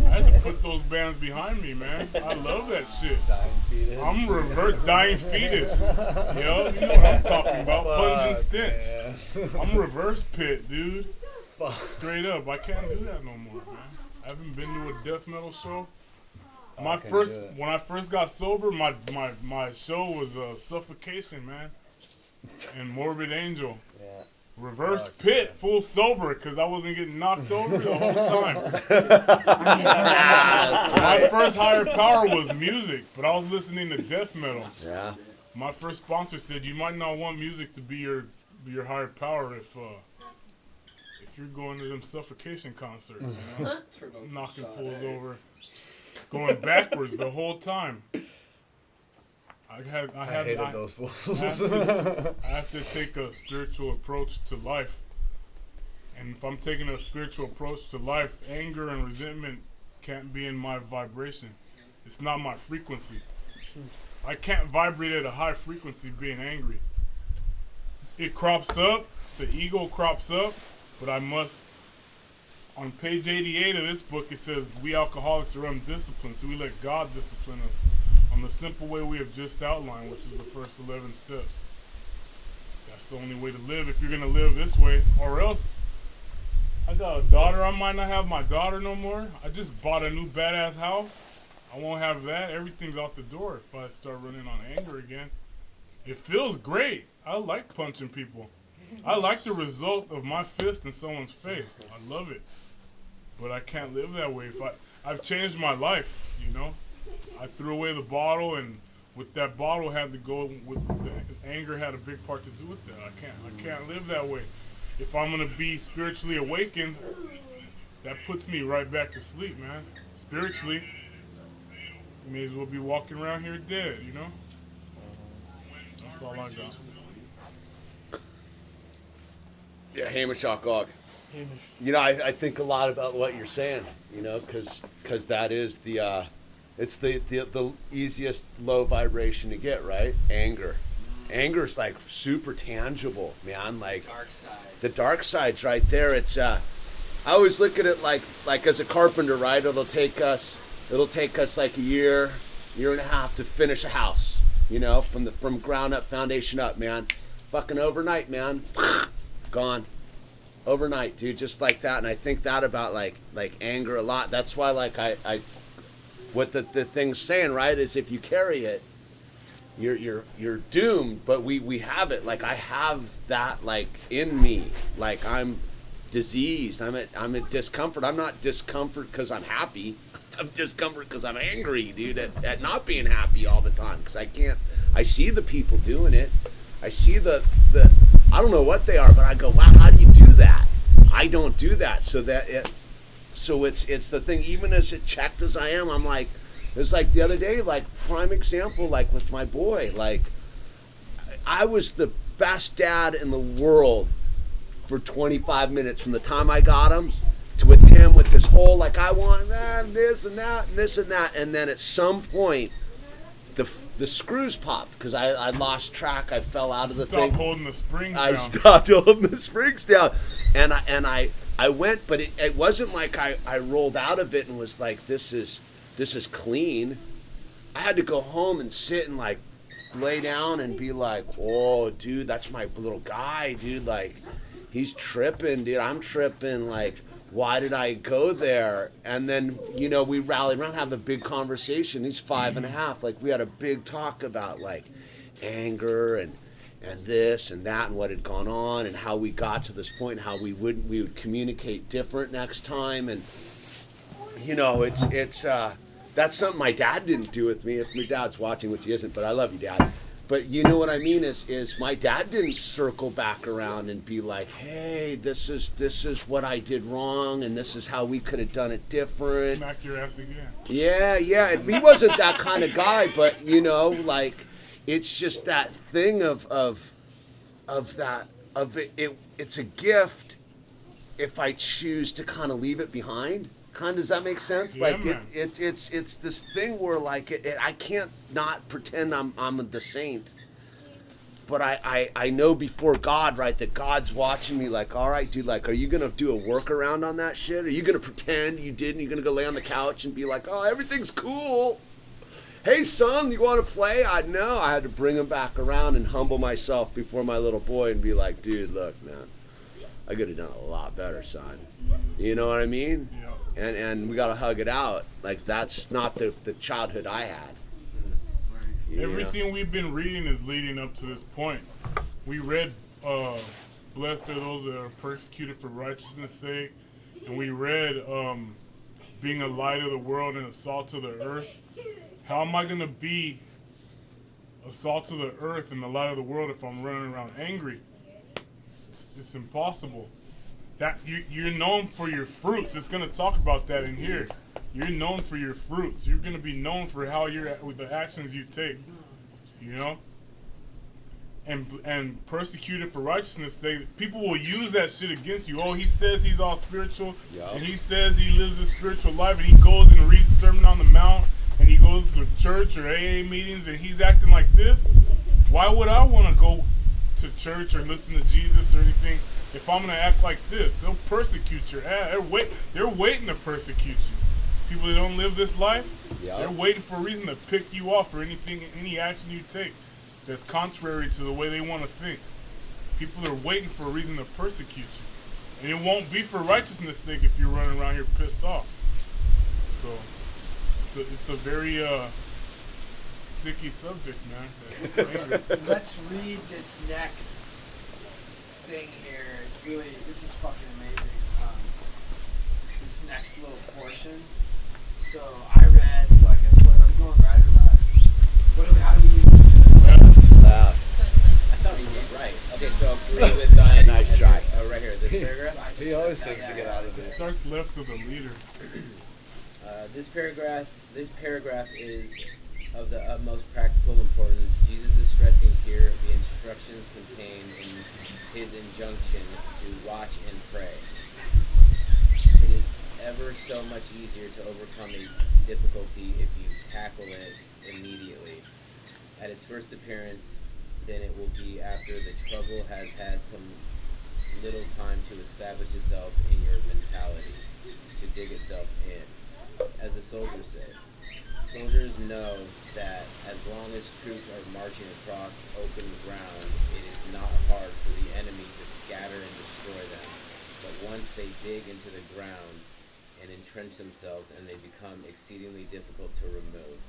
I had to put those bands behind me, man. I love that shit. Dying Fetus. I'm Dying Fetus. Yo, you know what I'm talking about. Pungent Stench. I'm Reverse Pit, dude. Straight up. I can't do that no more, man. I haven't been to a death metal show. When I first got sober, my show was Suffocation, man, and Morbid Angel. Yeah. Reverse Pit, full sober, because I wasn't getting knocked over the whole time. My first higher power was music, but I was listening to death metal. Yeah. My first sponsor said you might not want music to be your higher power if you're going to them Suffocation concerts, you know, knocking fools over. Going backwards the whole time. I hated those fools. I have to take a spiritual approach to life. And if I'm taking a spiritual approach to life, anger and resentment can't be in my vibration. It's not my frequency. I can't vibrate at a high frequency being angry. It crops up, the ego crops up, but I must. On page 88 of this book, it says, we alcoholics are undisciplined, so we let God discipline us on the simple way we have just outlined, which is the first 11 steps. That's the only way to live if you're going to live this way. Or else, I got a daughter. I might not have my daughter no more. I just bought a new badass house. I won't have that. Everything's out the door if I start running on anger again. It feels great. I like punching people. I like the result of my fist in someone's face. I love it. But I can't live that way. I've changed my life, you know. I threw away the bottle, and with that bottle had to go with the anger had a big part to do with that. I can't live that way. If I'm gonna be spiritually awakened, that puts me right back to sleep, man. Spiritually, you may as well be walking around here dead, you know. That's all I got. Yeah, Hamish alcoholic. You know, I think a lot about what you're saying, you know, because that is it's the easiest low vibration to get, right? Anger. Anger's like super tangible, man. Like Dark side. the dark side's right there. It's I always look at it like as a carpenter, right? It'll take us like a year and a half to finish a house, you know, from ground up, foundation up, man. Fucking overnight, man. Gone. Overnight, dude, just like that. And I think that about like anger a lot. That's why like I what the thing's saying, right, is if you carry it, you're doomed. But we have it. Like I have that like in me. Like I'm diseased. I'm at discomfort. I'm not discomfort because I'm happy. I'm discomfort because I'm angry, dude, at not being happy all the time. Because I see the people doing it. I see the I don't know what they are, but I go, wow, how do you do that? I don't do that. So it's the thing. Even as checked as I am, I'm like, it's like the other day, like prime example, like with my boy, like I was the best dad in the world for 25 minutes from the time I got him to with him with this whole like I want that and this and that and this and that, and then at some point the screws popped because I lost track. I fell out of the thing. Stop holding the springs I down. stopped holding the springs down, and I went, but it wasn't like I rolled out of it and was like this is clean. I had to go home and sit and like lay down and be like, oh dude, that's my little guy, dude, like he's tripping, dude, I'm tripping, like why did I go there? And then, you know, we rallied around, have a big conversation. He's 5.5. Like we had a big talk about like anger and this and that and what had gone on and how we got to this point and how we would communicate different next time. And you know, it's that's something my dad didn't do with me. If my dad's watching, which he isn't, but I love you, Dad. But you know what I mean is my dad didn't circle back around and be like, hey, this is what I did wrong and this is how we could have done it different. Smack your ass again. Yeah. And he wasn't that kind of guy, but you know, like it's just that thing of it. It's a gift if I choose to kind of leave it behind. Does that make sense? Yeah, Like man. it's this thing where like I can't not pretend I'm the saint, but I know before God, right, that God's watching me. Like, all right, dude, like, are you gonna do a workaround on that shit? Are you gonna pretend you didn't? You're gonna go lay on the couch and be like, oh, everything's cool. Hey son, you want to play? I know. I had to bring him back around and humble myself before my little boy and be like, dude, look, man, I could have done a lot better, son. You know what I mean? Yeah. And we gotta hug it out. Like that's not the childhood I had. You Everything know? we've been reading is leading up to this point. We read, blessed are those that are persecuted for righteousness' sake. And we read, being a light of the world and a salt of the earth. How am I going to be a salt of the earth and the light of the world if I'm running around angry? It's impossible. That you're known for your fruits. It's going to talk about that in here. You're known for your fruits. You're going to be known for how you're with the actions you take. You know? And persecuted for righteousness' sake, people will use that shit against you. Oh, he says he's all spiritual, Yep. and he says he lives a spiritual life, and he goes and reads Sermon on the Mount, and he goes to church or AA meetings, and he's acting like this. Why would I want to go to church or listen to Jesus or anything if I'm going to act like this? They'll persecute your ass. They're waiting to persecute you. People that don't live this life, Yep. they're waiting for a reason to pick you off for any action you take that's contrary to the way they want to think. People are waiting for a reason to persecute you. And it won't be for righteousness' sake if you're running around here pissed off. So it's a very sticky subject, man. Let's read this next thing here. This is fucking amazing. This next little portion. So I read, so I guess what, are we going right or left? How do we do it? So it's like, I thought he did right. Okay, so agree with Diane. Nice try. Right here, this paragraph. He always thinks to get out of It this. starts left of the leader. This paragraph is of the utmost practical importance. Jesus is stressing here the instructions contained in his injunction to watch and pray. It is ever so much easier to overcome a difficulty if you tackle it immediately at its first appearance than it will be after the trouble has had some little time to establish itself in your mentality, to dig itself in. As the soldiers say, soldiers know that as long as troops are marching across open ground, it is not hard for the enemy to scatter and destroy them. But once they dig into the ground and entrench themselves, and they become exceedingly difficult to remove.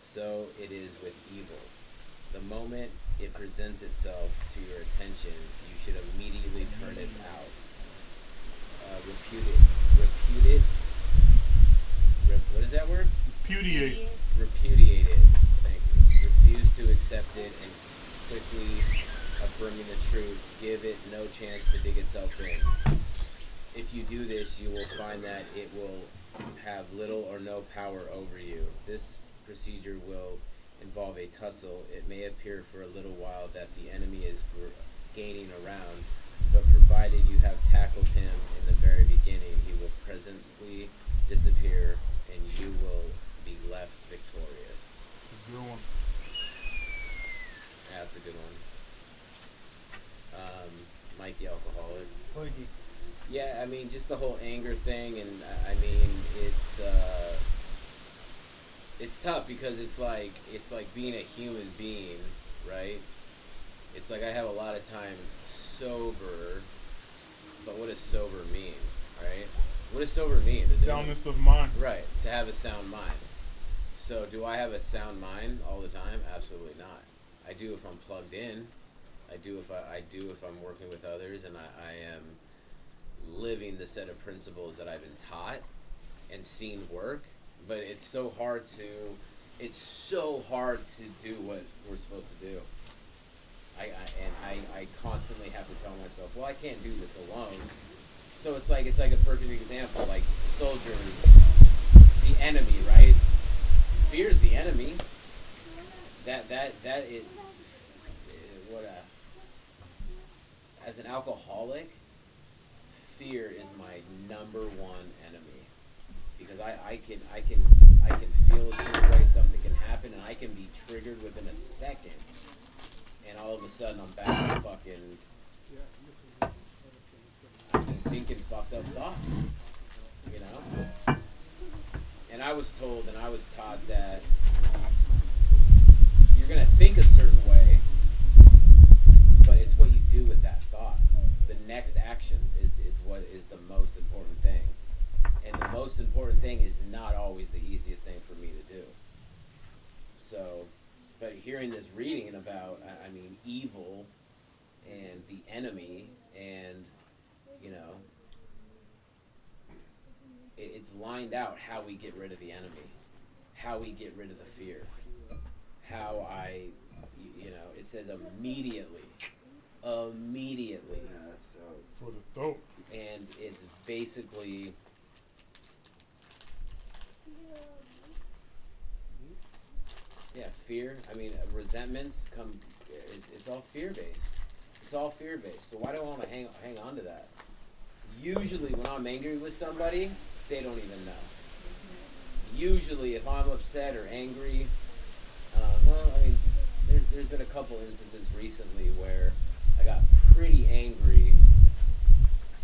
So it is with evil. The moment it presents itself to your attention, you should immediately turn it out. Repute it. What is that word? Repudiate. Repudiate it. Thank you. Refuse to accept it and quickly confirming the truth. Give it no chance to dig itself in. If you do this, you will find that it will have little or no power over you. This procedure will involve a tussle. It may appear for a little while that the enemy is gaining around, but provided you have tackled him in the very beginning, he will presently disappear and you will be left victorious. That's a good one. Yeah, that's a good one. Mike the alcoholic. Mikey. Yeah, I mean, just the whole anger thing, and it's tough because it's like being a human being, right? It's like I have a lot of time sober, but what does sober mean, right? What does sober mean? Soundness of mind. Right, to have a sound mind. So do I have a sound mind all the time? Absolutely not. I do if I'm plugged in. I do if I'm working with others, and I am living the set of principles that I've been taught and seen work. But it's so hard to do what we're supposed to do. I constantly have to tell myself, well, I can't do this alone. So it's like a perfect example, like soldiers, the enemy, right? Fear is the enemy. That is as an alcoholic, fear is my number one enemy, because I can feel a certain way something can happen, and I can be triggered within a second, and all of a sudden I'm back to fucking thinking fucked up thoughts, you know. And I was told and I was taught that you're gonna think a certain way, but it's what you do with that thought. The next action is what is the most important thing. And the most important thing is not always the easiest thing for me to do. So, but hearing this reading about, I mean, evil and the enemy, and, you know, it's lined out how we get rid of the enemy, how we get rid of the fear, how it says immediately. Yeah, that's so. For the throat. And it's basically fear. I mean, resentments it's all fear based. It's all fear based. So why do I want to hang on to that? Usually when I'm angry with somebody, they don't even know. Usually if I'm upset or angry, there's been a couple instances recently where I got pretty angry,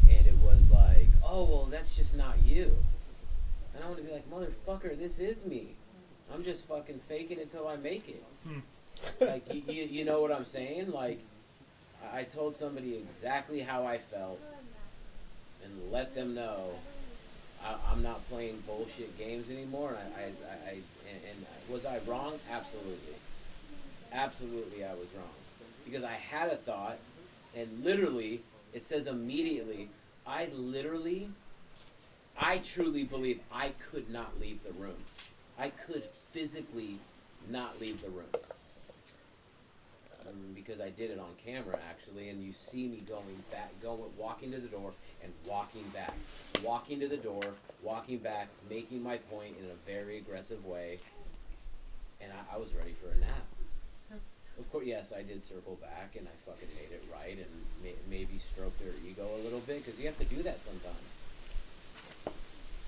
and it was like, oh, well, that's just not you. And I want to be like, motherfucker, this is me. I'm just fucking faking it till I make it. Like, you know what I'm saying? Like, I told somebody exactly how I felt and let them know I'm not playing bullshit games anymore. And was I wrong? Absolutely. Absolutely I was wrong. Because I had a thought, and literally, it says immediately, I truly believe I could not leave the room. I could physically not leave the room. Because I did it on camera, actually, and you see me walking to the door and walking back. Walking to the door, walking back, making my point in a very aggressive way, and I was ready for a nap. Of course, yes, I did circle back, and I fucking made it right, and maybe stroke their ego a little bit, because you have to do that sometimes.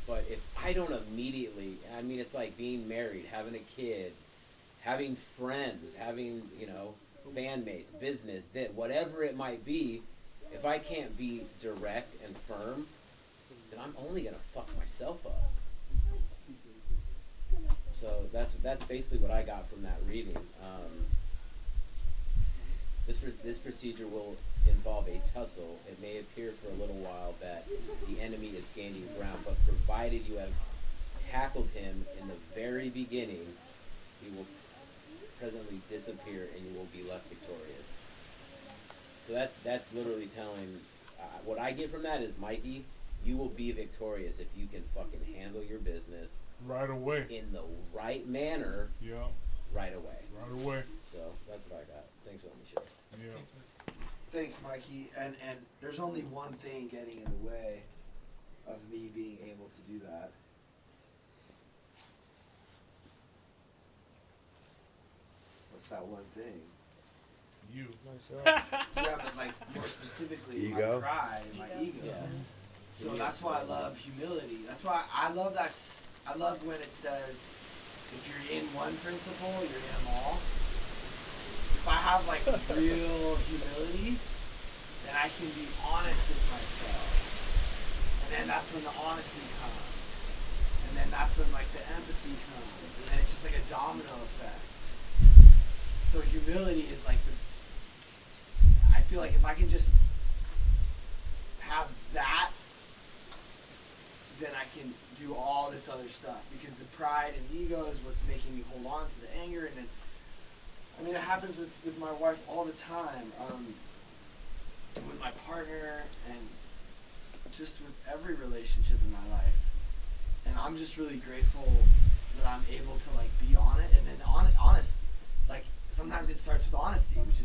But if I don't immediately, I mean, it's like being married, having a kid, having friends, having, bandmates, business, whatever it might be, if I can't be direct and firm, then I'm only going to fuck myself up. So that's basically what I got from that reading. This procedure will involve a tussle. It may appear for a little while that the enemy is gaining ground, but provided you have tackled him in the very beginning, he will presently disappear and you will be left victorious. So that's literally telling, what I get from that is, Mikey, you will be victorious if you can fucking handle your business right away in the right manner. Yeah. Right away. Right away. So that's what I got. Thanks for letting me share. Yeah. Thanks, Mikey. And there's only one thing getting in the way of me being able to do that. What's that one thing? You. Yeah, but like more specifically, Ego? my pride and my ego. Yeah. So that's why I love humility. That's why I love that. I love when it says, if you're in one principle, you're in them all. If I have like real humility, then I can be honest with myself. And then that's when the honesty comes. And then that's when like the empathy comes. And then it's just like a domino effect. So humility is like I feel like if I can just have that, then I can do all this other stuff. Because the pride and ego is what's making me hold on to the anger. And then, I mean, it happens with my wife all the time. With my partner and just with every relationship in my life. And I'm just really grateful that I'm able to like be on it. And then honest, like sometimes it starts with honesty, which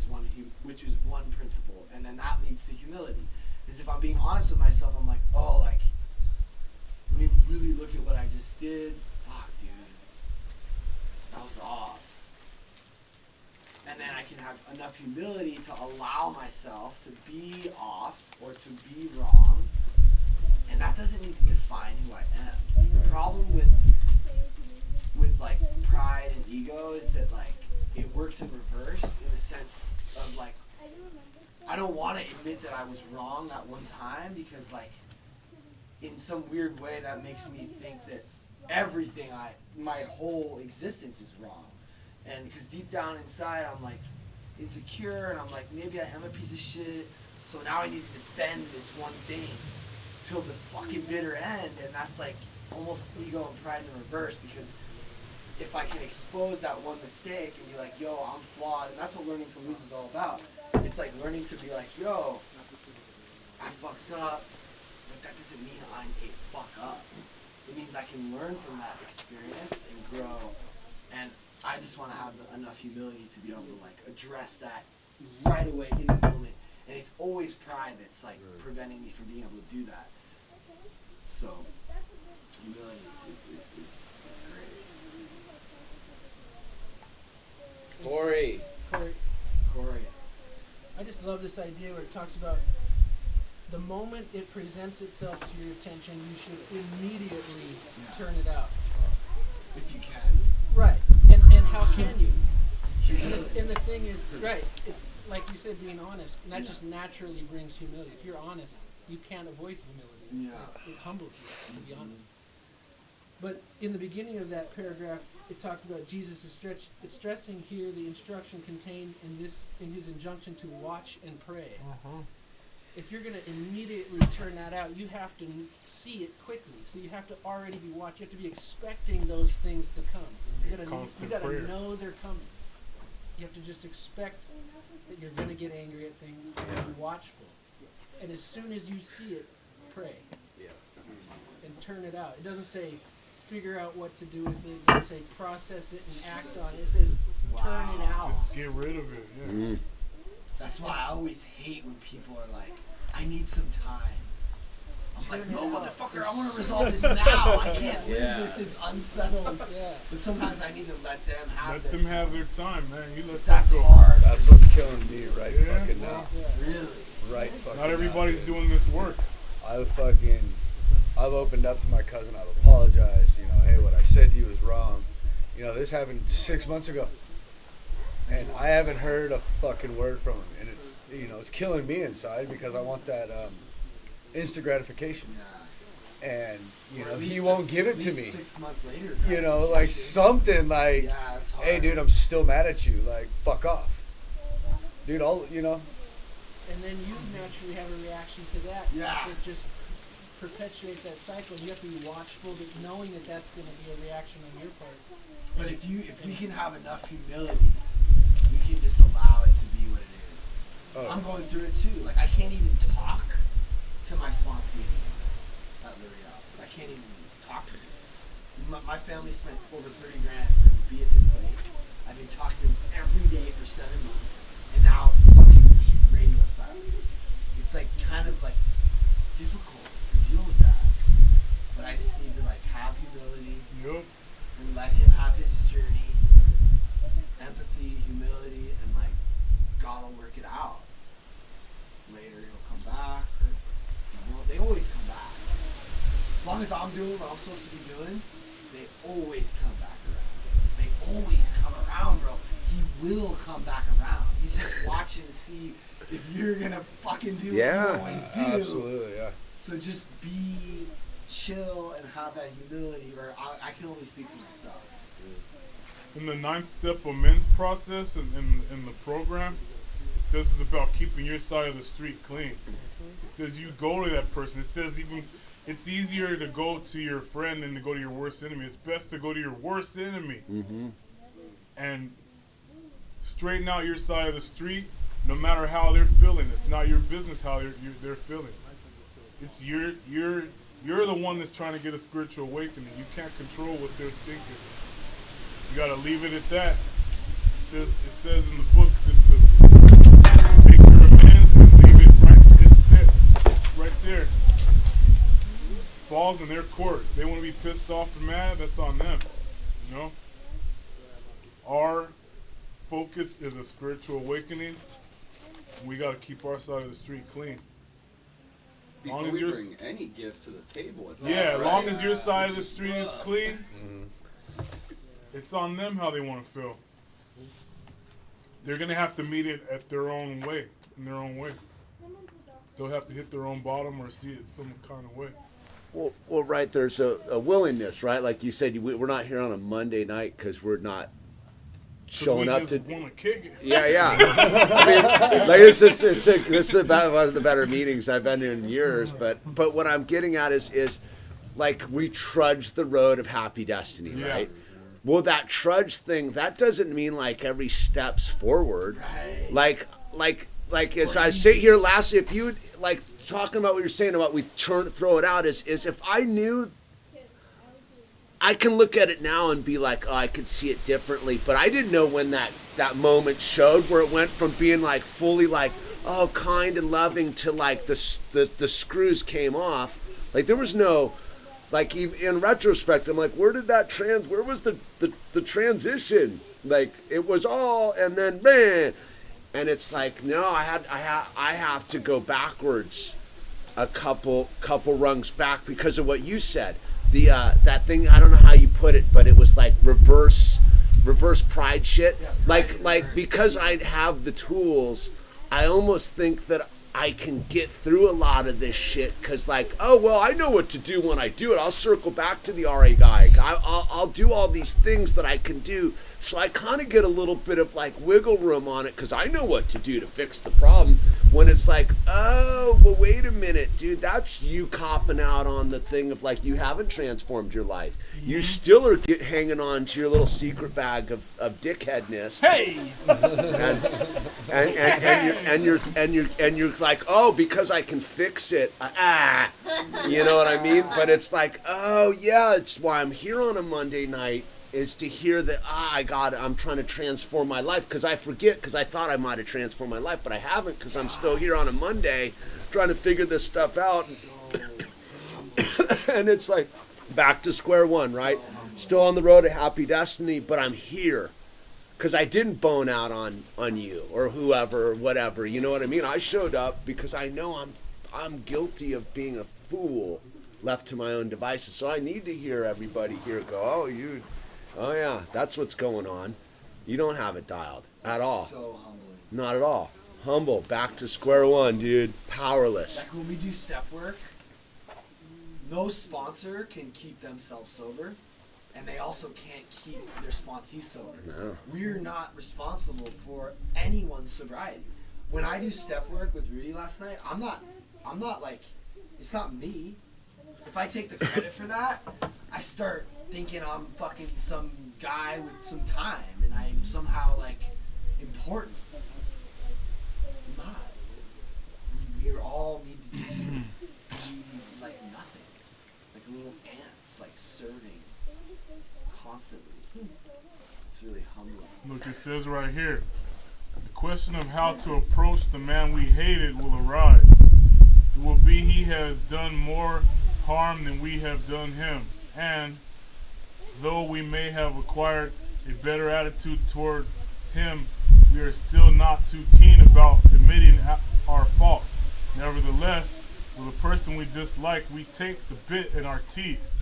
is one principle. And then that leads to humility. Is if I'm being honest with myself, I'm like, oh, like, let me really look at what I just did. Fuck, dude. That was off. And then I can have enough humility to allow myself to be off or to be wrong. And that doesn't need to define who I am. The problem with like pride and ego is that like it works in reverse in the sense of like I don't want to admit that I was wrong that one time because like in some weird way that makes me think that everything my whole existence is wrong. And because deep down inside I'm like insecure and I'm like maybe I am a piece of shit, so now I need to defend this one thing till the fucking bitter end. And that's like almost ego and pride in reverse, because if I can expose that one mistake and be like, yo, I'm flawed, and that's what learning to lose is all about. It's like learning to be like, yo, I fucked up, but that doesn't mean I'm a fuck up. It means I can learn from that experience and grow. And I just want to have enough humility to be able to like address that right away in the moment. And it's always pride that's like preventing me from being able to do that. So humility is great. Corey. I just love this idea where it talks about the moment it presents itself to your attention, you should immediately turn it out. If you can. Right. And how can you? And the thing is, right, it's like you said, being honest, and that just naturally brings humility. If you're honest, you can't avoid humility. Yeah. It humbles you, to be honest. But in the beginning of that paragraph, it talks about Jesus is stressing here the instruction contained in his injunction to watch and pray. If you're going to immediately turn that out, you have to see it quickly. So you have to already be watching. You have to be expecting those things to come. You got to know they're coming. You have to just expect that you're going to get angry at things and be watchful. And as soon as you see it, pray. And turn it out. It doesn't say figure out what to do with it. It doesn't say process it and act on it. It says turn it out. Just get rid of it. Yeah. That's why I always hate when people are like, I need some time. I'm like, no, motherfucker, I want to resolve this now. I can't live with this unsettled. But sometimes I need to let them have Let them have their time, man. You let That's that go. hard. That's what's killing me right fucking now. Really? Right fucking Not everybody's now, doing this work. I've opened up to my cousin. I've apologized. You know, hey, what I said to you was wrong. You know, this happened 6 months ago. And I haven't heard a fucking word from him. And, it's killing me inside because I want that instant gratification. And, he won't give it to me. 6 months later. Like something like, it's hard. hey, dude, I'm still mad at you. Like, fuck off. Dude, And then you naturally have a reaction to that. Yeah. It just perpetuates that cycle. You have to be watchful, but knowing that that's going to be a reaction on your part. But if we can have enough humility, we can just allow it to be what it is. I'm going through it too. Like I can't even talk to my sponsee anymore at Liberty House. I can't even talk to him. My family spent over $30,000 for him to be at this place. I've been talking to him every day for 7 months, and now fucking radio silence. later he'll come back, or they always come back. As long as I'm doing what I'm supposed to be doing, they always come back around. They always come around, bro. He will come back around. He's just watching to see if you're gonna fucking do what you always do. Absolutely, yeah. So just be chill and have that humility, or I can only speak for myself. In the 9th step of men's process in the program, it says it's about keeping your side of the street clean. It says you go to that person. It says even it's easier to go to your friend than to go to your worst enemy. It's best to go to your worst enemy and straighten out your side of the street, no matter how they're feeling. It's not your business how they're feeling. It's you're the one that's trying to get a spiritual awakening. You can't control what they're thinking. You gotta leave it at that. It says in the book just to make your amends and leave it right there. Falls in their court. If they want to be pissed off or mad, that's on them. You know? Our focus is a spiritual awakening. We gotta keep our side of the street clean. Before Long as we you're bring any gifts to the table. At that, Yeah, as right? long as your side of the street is clean, it's on them how they want to feel. They're gonna have to meet it at their own way, in their own way. They'll have to hit their own bottom or see it some kind of way. Well, right. There's a willingness, right? Like you said, we're not here on a Monday night because we're not showing up to. Want to kick it. Yeah. I mean, like this is one of the better meetings I've been in years. But what I'm getting at is like we trudge the road of happy destiny, right? Well, that trudge thing, that doesn't mean like every step's forward. Right. Like as I sit here lastly, if you like talking about what you're saying about we throw it out is if I knew, I can look at it now and be like, oh, I could see it differently, but I didn't know when that moment showed where it went from being like fully like, oh, kind and loving to like the screws came off. Like there was no, like in retrospect, I'm like, where was the transition? Like it was all, and then man, and it's like, no, I have to go backwards a couple rungs back because of what you said. The that thing, I don't know how you put it, but it was like reverse pride shit. Yeah, like because I have the tools, I almost think that I can get through a lot of this shit because like, oh, well, I know what to do when I do it. I'll circle back to the RA guy. I'll do all these things that I can do. So I kind of get a little bit of like wiggle room on it because I know what to do to fix the problem. When it's like, oh, well, wait a minute, dude, that's you copping out on the thing of like you haven't transformed your life. You still are hanging on to your little secret bag of dickheadness. Hey, and you're like, oh, because I can fix it. You know what I mean? But it's like, oh yeah, it's why I'm here on a Monday night. Is to hear that I'm trying to transform my life because I forget because I thought I might have transformed my life, but I haven't because I'm still here on a Monday trying to figure this stuff out. And it's like back to square one, right? Still on the road to happy destiny, but I'm here because I didn't bone out on you or whoever or whatever. You know what I mean? I showed up because I know I'm guilty of being a fool left to my own devices. So I need to hear everybody here go, oh yeah, that's what's going on. You don't have it dialed at all. So humbling. Not at all. Humble. Back to square one, dude. Powerless. Like when we do step work, no sponsor can keep themselves sober, and they also can't keep their sponsees sober. No. We're not responsible for anyone's sobriety. When I do step work with Rudy last night, I'm not like, it's not me. If I take the credit for that, I start thinking I'm fucking some guy with some time and I'm somehow like important. I'm not. We all need to just be like nothing. Like little ants, like serving constantly. It's really humbling. look, it says right here, the question of how to approach the man we hated will arise. It will be he has done more harm than we have done him, and though we may have acquired a better attitude toward him, we are still not too keen about admitting our faults. person we dislike, we take the bit in our teeth.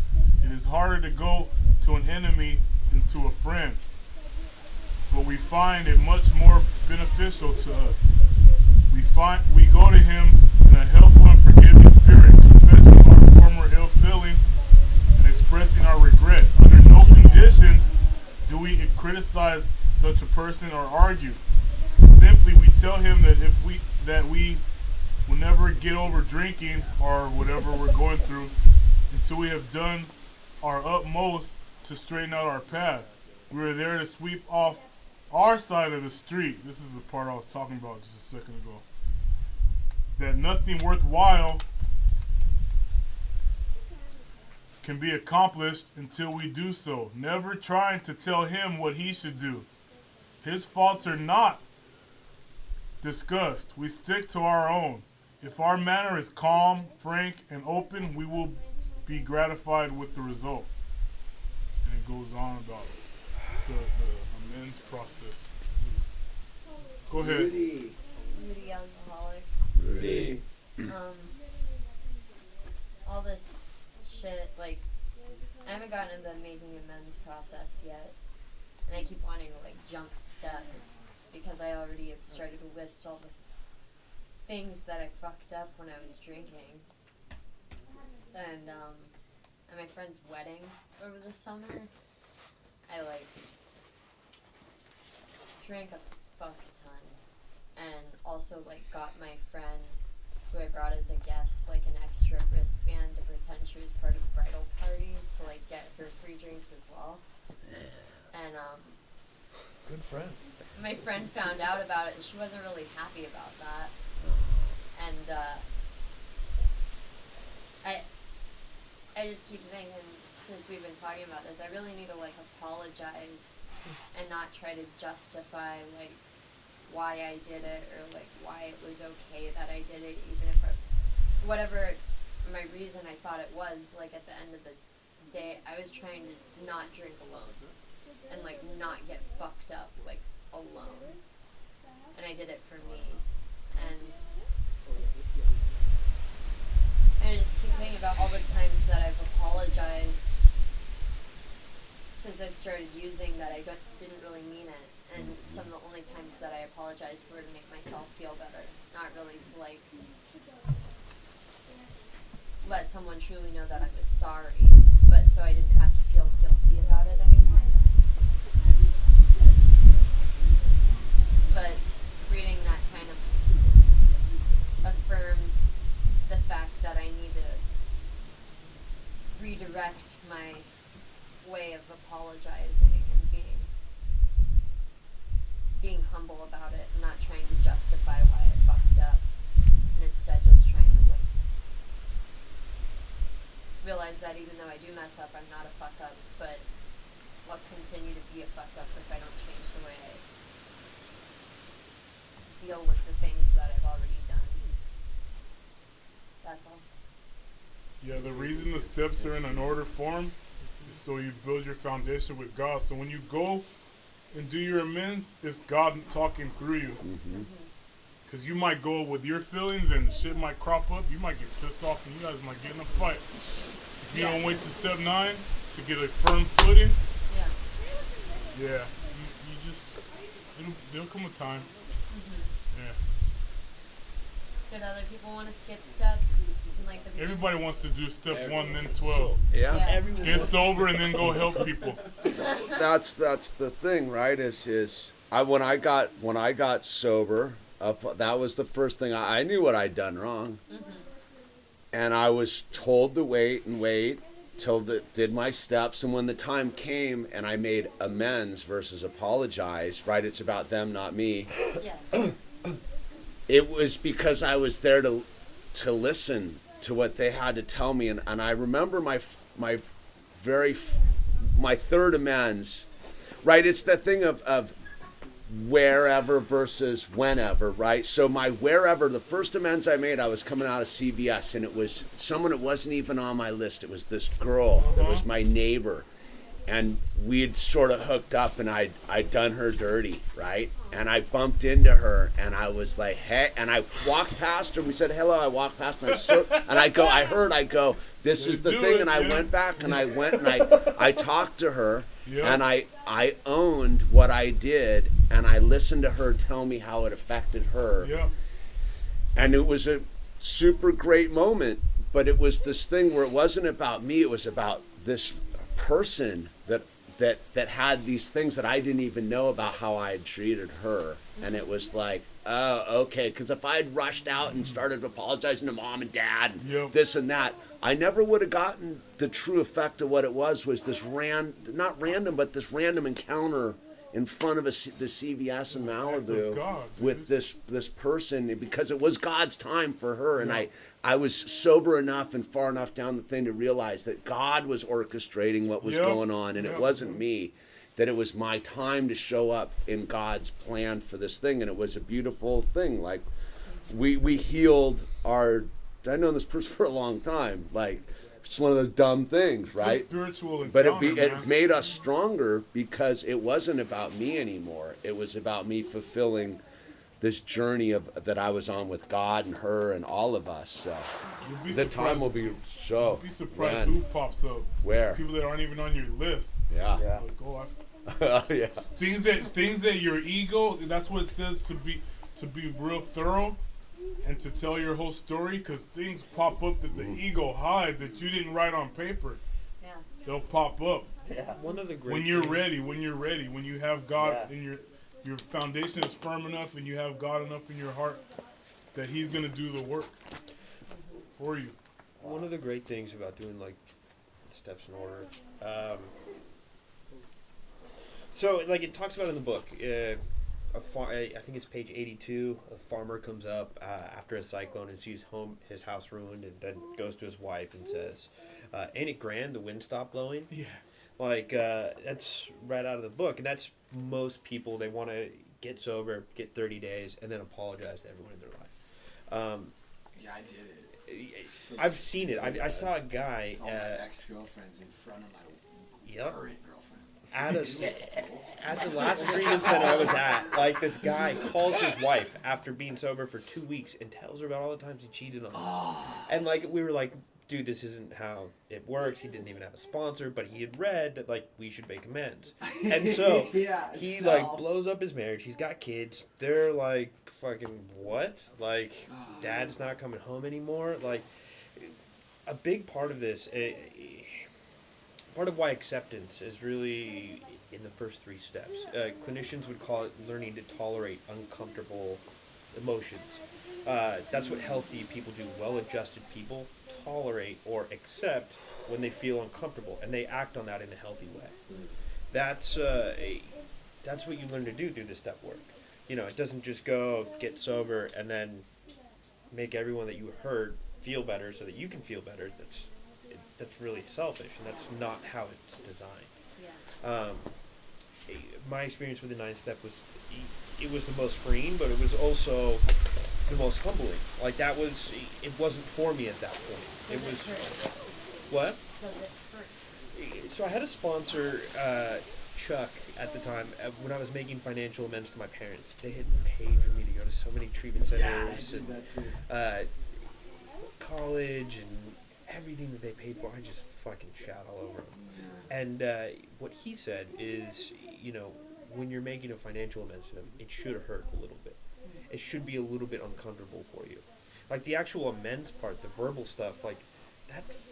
It is harder to go to an enemy than to a friend, but we find it much more beneficial to us. We go to him in a helpful and forgiving spirit, confessing our former ill feeling and expressing our regret. Under no condition do we criticize such a person or argue. Simply, we tell him that we will never get over drinking or whatever we're going through until we have done our utmost to straighten out our past. We are there to sweep off our side of the street. This is the part I was talking about just a second ago. That nothing worthwhile can be accomplished until we do so. Never trying to tell him what he should do. His faults are not discussed. We stick to our own. If our manner is calm, frank, and open, we will be gratified with the result. And it goes on about the amends process. Go ahead. Rudy alcoholic. Rudy. All this shit, like, I haven't gotten into the making amends process yet. And I keep wanting to, like, jump steps because I already have started to list all the things that I fucked up when I was drinking. And, at my friend's wedding over the summer, I, like, drank a fuck ton. And also, like, got my friend, who I brought as a guest, like, an extra wristband to pretend she was part of the bridal party to, like, get her free drinks as well. And, Good friend. my friend found out about it and she wasn't really happy about that. And, I just keep thinking, since we've been talking about this, I really need to, like, apologize and not try to justify, like, why I did it or, like, why it was okay that I did it, even if whatever my reason I thought it was, like, at the end of the day, I was trying to not drink alone and, like, not get fucked up, like, alone. And I did it for me. And I just keep thinking about all the times that I've apologized since I've started using that I didn't really mean it. And some of the only times that I apologized were to make myself feel better, not really to, like, let someone truly know that I was sorry, but so I didn't have to feel guilty about it anymore. But reading that kind of affirmed the fact that I need to redirect my way of apologizing and being humble about it and not trying to justify why I fucked up, and instead just trying to, like, realize that even though I do mess up, I'm not a fuck up, but I'll continue to be a fuck up if I don't change the way I deal with the things that I've already done. That's all. Yeah, the reason the steps are in an order form is so you build your foundation with God. So when you go and do your amends, it's God talking through you. Because you might go with your feelings and shit might crop up. You might get pissed off and you guys might get in a fight. If you don't wait to step 9 to get a firm footing, yeah, you just, there'll come a time. Yeah. Did other people want to skip steps? In, like, the beginning? Everybody wants to do step 1, then 12. Yeah. Get sober and then go help people. That's the thing, right? When I got sober, that was the first thing I knew what I'd done wrong, and I was told to wait till did my steps, and when the time came and I made amends versus apologize, right? It's about them, not me. Yeah. It was because I was there to listen to what they had to tell me, and I remember my third amends, right? It's the thing of wherever versus whenever, right? So my wherever, the first amends I made, I was coming out of CVS, and it was someone that wasn't even on my list. It was this girl that was my neighbor, and we had sort of hooked up, and I'd done her dirty, right? And I bumped into her, and I was like, hey, and I walked past her. We said hello. I walked past her, and I go, this is the thing. And I went back, and I went, and I talked to her, and I owned what I did, and I listened to her tell me how it affected her. Yeah. And it was a super great moment, but it was this thing where it wasn't about me. It was about this person that had these things that I didn't even know about how I had treated her. And it was like, oh, okay. Because if I had rushed out and started apologizing to mom and dad and this and that, I never would have gotten the true effect of what it was this not random, but this random encounter in front of the CVS in Malibu with this person, because it was God's time for her. And I was sober enough and far enough down the thing to realize that God was orchestrating what was going on, and it wasn't me, that it was my time to show up in God's plan for this thing. And it was a beautiful thing. Like we healed I've known this person for a long time. Like, it's one of those dumb things, right? It's a spiritual encounter, but it made us stronger, because it wasn't about me anymore. It was about me fulfilling this journey that I was on with God and her and all of us. So the time will be so. You'll be surprised who pops up. Where? People that aren't even on your list. Yeah. Like, things that your ego. That's what it says to be real thorough. And to tell your whole story, because things pop up that the ego hides that you didn't write on paper. Yeah. They'll pop up. Yeah. One of the great when you're ready, when you have God in your foundation is firm enough, and you have God enough in your heart that He's gonna do the work for you. One of the great things about doing like steps in order. So like it talks about in the book. I think it's page 82. A farmer comes up after a cyclone and sees his house ruined, and then goes to his wife and says, "Ain't it grand? The wind stopped blowing." Yeah, like that's right out of the book, and that's most people. They want to get sober, get 30 days, and then apologize to everyone in their life. Yeah, I did it. I've seen it. I saw a guy. All my ex-girlfriends in front of my current girlfriend. At the last treatment center I was at, like, this guy calls his wife after being sober for 2 weeks and tells her about all the times he cheated on her. And like we were like, dude, this isn't how it works. He didn't even have a sponsor, but he had read that like we should make amends. And so he like blows up his marriage. He's got kids. They're like, fucking what? Like, dad's not coming home anymore. Like, a big part of this. Part of why acceptance is really in the first 3 steps. Clinicians would call it learning to tolerate uncomfortable emotions. That's what healthy people do. Well-adjusted people tolerate or accept when they feel uncomfortable, and they act on that in a healthy way. That's what you learn to do through this step work. You know, it doesn't just go get sober and then make everyone that you hurt feel better so that you can feel better. That's really selfish, and that's not how it's designed. Yeah. My experience with the 9th step was, it was the most freeing, but it was also the most humbling. Like, it wasn't for me at that point. It was, what? Does it hurt? So I had a sponsor, Chuck, at the time, when I was making financial amends to my parents. They had paid for me to go to so many treatment centers and college and everything that they paid for. I just fucking shout all over them. And what he said is, you know, when you're making a financial amends to them, it should hurt a little bit. It should be a little bit uncomfortable for you. Like, the actual amends part, the verbal stuff, like,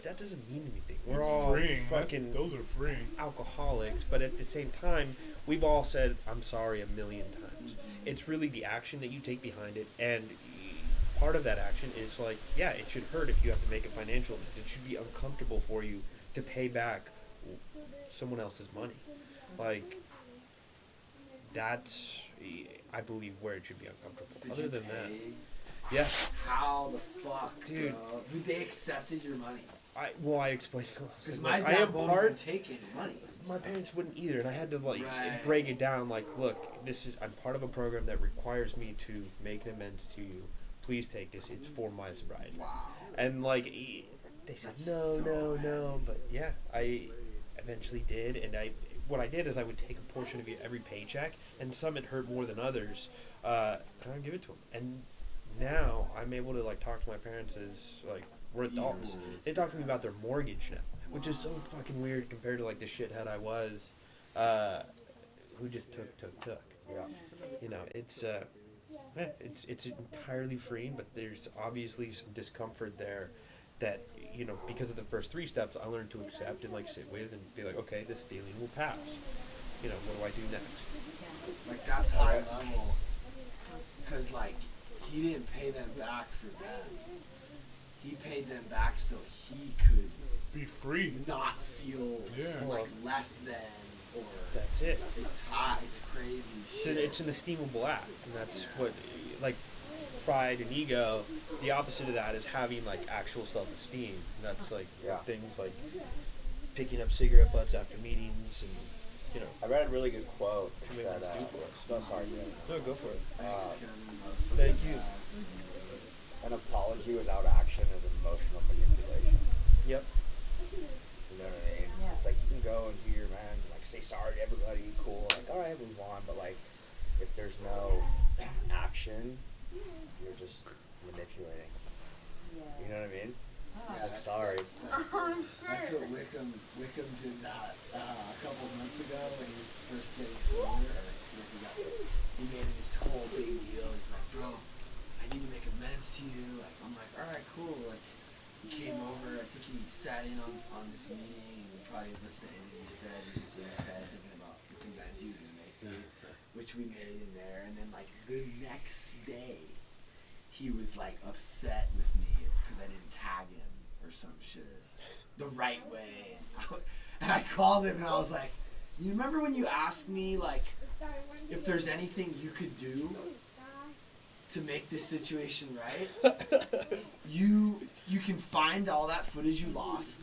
that doesn't mean anything. We're all freeing. fucking Those are freeing alcoholics, but at the same time, we've all said "I'm sorry" a million times. It's really the action that you take behind it, and part of that action is like, yeah, it should hurt if you have to make a financial amends. It should be uncomfortable for you to pay back someone else's money. Like, that's, I believe, where it should be uncomfortable. Other than that, yeah. How the fuck, dude? Bro? They accepted your money. I explained. Because my dad won't take any money. My parents wouldn't either, and I had to break it down. Like, look, I'm part of a program that requires me to make an amends to you. Please take this. It's for my sobriety. Wow. And like, they said no. But yeah, eventually did, and what I did is I would take a portion of every paycheck, and some it hurt more than others, and I'd give it to them. And now I'm able to like talk to my parents as like we're adults. They talk to me about their mortgage now, which is so fucking weird compared to like the shithead I was, who just took. Yeah. You know, it's entirely freeing, but there's obviously some discomfort there that, you know, because of the first 3 steps, I learned to accept and like sit with and be like, okay, this feeling will pass. You know, what do I do next? Like that's high level, because like he didn't pay them back for that. He paid them back so he could Be free. not feel Yeah. like less than, or That's it. it's hot. It's crazy. It's an esteemable act, and that's what, like, pride and ego. The opposite of that is having like actual self-esteem. And that's like Yeah. things like picking up cigarette butts after meetings, and you know. I read a really good quote that Commitments said, do for us. no, sorry, yeah. No, go for it. Thanks, Uh, Kevin. That was so thank good. you. An apology without action is emotional manipulation. Yep. You know what I mean? Yeah. It's like you can go and do your amends and like say sorry to everybody, cool, like all right, move on. But like, if there's no action, you're just manipulating. You know what I mean? Yeah, Like, sorry. That's what Wickham did that a couple months ago when he was first getting sober. He made this whole big deal. He's like, bro, I need to make amends to you. Like, I'm like, all right, cool. Like, he came over. I think he sat in on this meeting, and he probably listened to anything we said. He was just in his head thinking about this amends he was gonna make to me, which we made in there. And then like the next day, he was like upset with me because I didn't tag him or some shit the right way. And I called him and I was like, you remember when you asked me like if there's anything you could do to make this situation right? You can find all that footage you lost,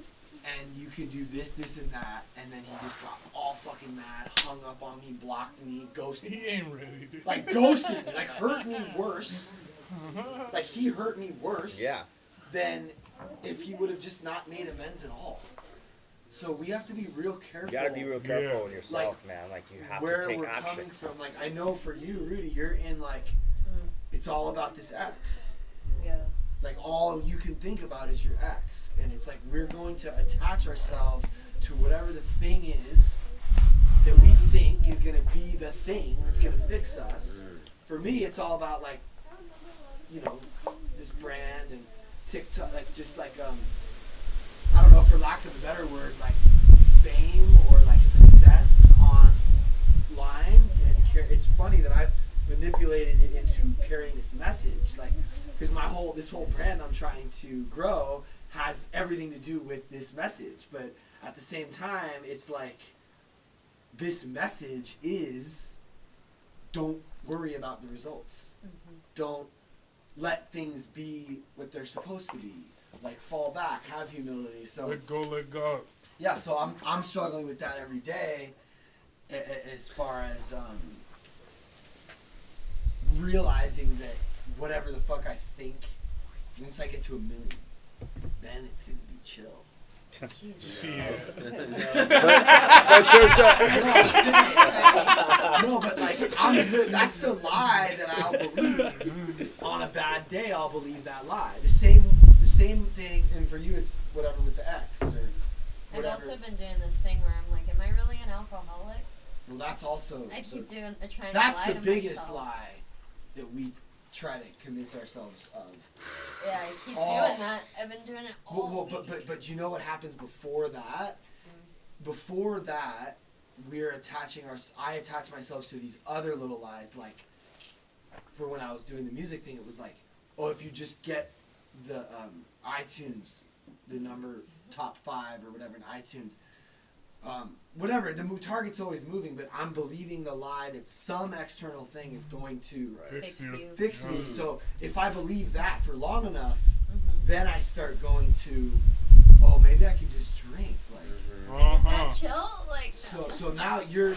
and you can do this, and that, and then he just got all fucking mad, hung up on me, blocked me, ghosted me. He ain't ready, dude. Like ghosted me, like hurt me worse. Like he hurt me worse Yeah. than if he would have just not made amends at all. So we have to be real careful. You gotta be real careful Yeah. with yourself, Like, man. Like you have where to take we're action. coming from. Like I know for you, Rudy, you're in like it's all about this ex. Yeah. Like all you can think about is your ex, and it's like we're going to attach ourselves to whatever the thing is that we think is going to be the thing that's going to fix us. For me, it's all about like, you know, this brand and TikTok, like just like I don't know, for lack of a better word, like fame or like success online. And it's funny that I've manipulated it into carrying this message, like because this whole brand I'm trying to grow has everything to do with this message, but at the same time it's like this message is don't worry about the results. Don't let things be what they're supposed to be. Like fall back, have humility. So Let go, let God. yeah, so I'm struggling with that every day, as far as realizing that whatever the fuck I think, once I get to 1 million, then it's gonna be chill. But there's No, but like that's the lie that I'll believe. On a bad day, I'll believe that lie. The same thing, and for you, it's whatever with the ex or I've whatever. also been doing this thing where I'm like, am I really an alcoholic? Well, that's also I keep trying that's to lie the to biggest myself. lie that we try to convince ourselves of. Yeah, I keep Oh. doing that. I've been doing it all week. But you know what happens before that? Before that, I attach myself to these other little lies. Like, for when I was doing the music thing, it was like, oh, if you just get the iTunes, the number top 5 or whatever in iTunes, whatever, the target's always moving, but I'm believing the lie that some external thing is going to Fix you. fix me. So if I believe that for long enough, Mhm. then I start going to, oh, maybe I can just drink. Like, Like, is that chill? Like, no. so now you're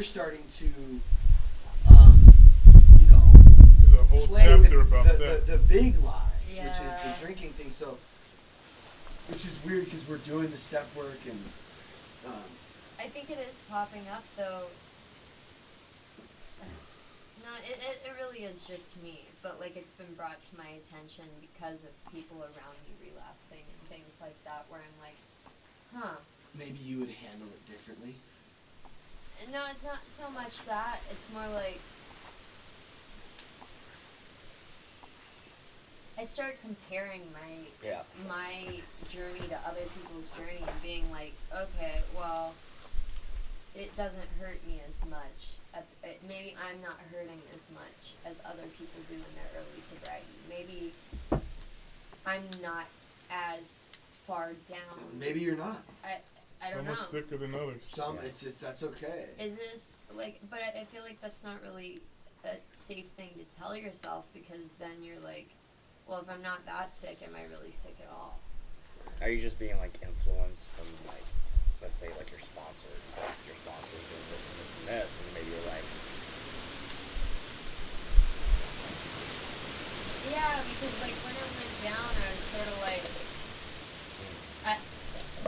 starting to, you know, There's a whole play with chapter about that. the big lie, which is Yeah. the drinking thing. So, which is weird because we're doing the step work and I think it is popping up though. No, it really is just me, but like it's been brought to my attention because of people around me relapsing and things like that, where I'm like, huh. Maybe you would handle it differently. No, it's not so much that. It's more like I start comparing my journey to other people's journey and being like, okay, well, it doesn't hurt me as much. Maybe I'm not hurting as much as other people do in their early sobriety. Maybe I'm not as far down. Maybe you're not. I don't Some know. are sicker than others. It's that's okay. Is this like? But I feel like that's not really a safe thing to tell yourself, because then you're like, well, if I'm not that sick, am I really sick at all? Are you just being like influenced from like, let's say like your sponsor, because your sponsor's doing this and this and this, and maybe you're like, Yeah, because like when it went down, I was sort of like,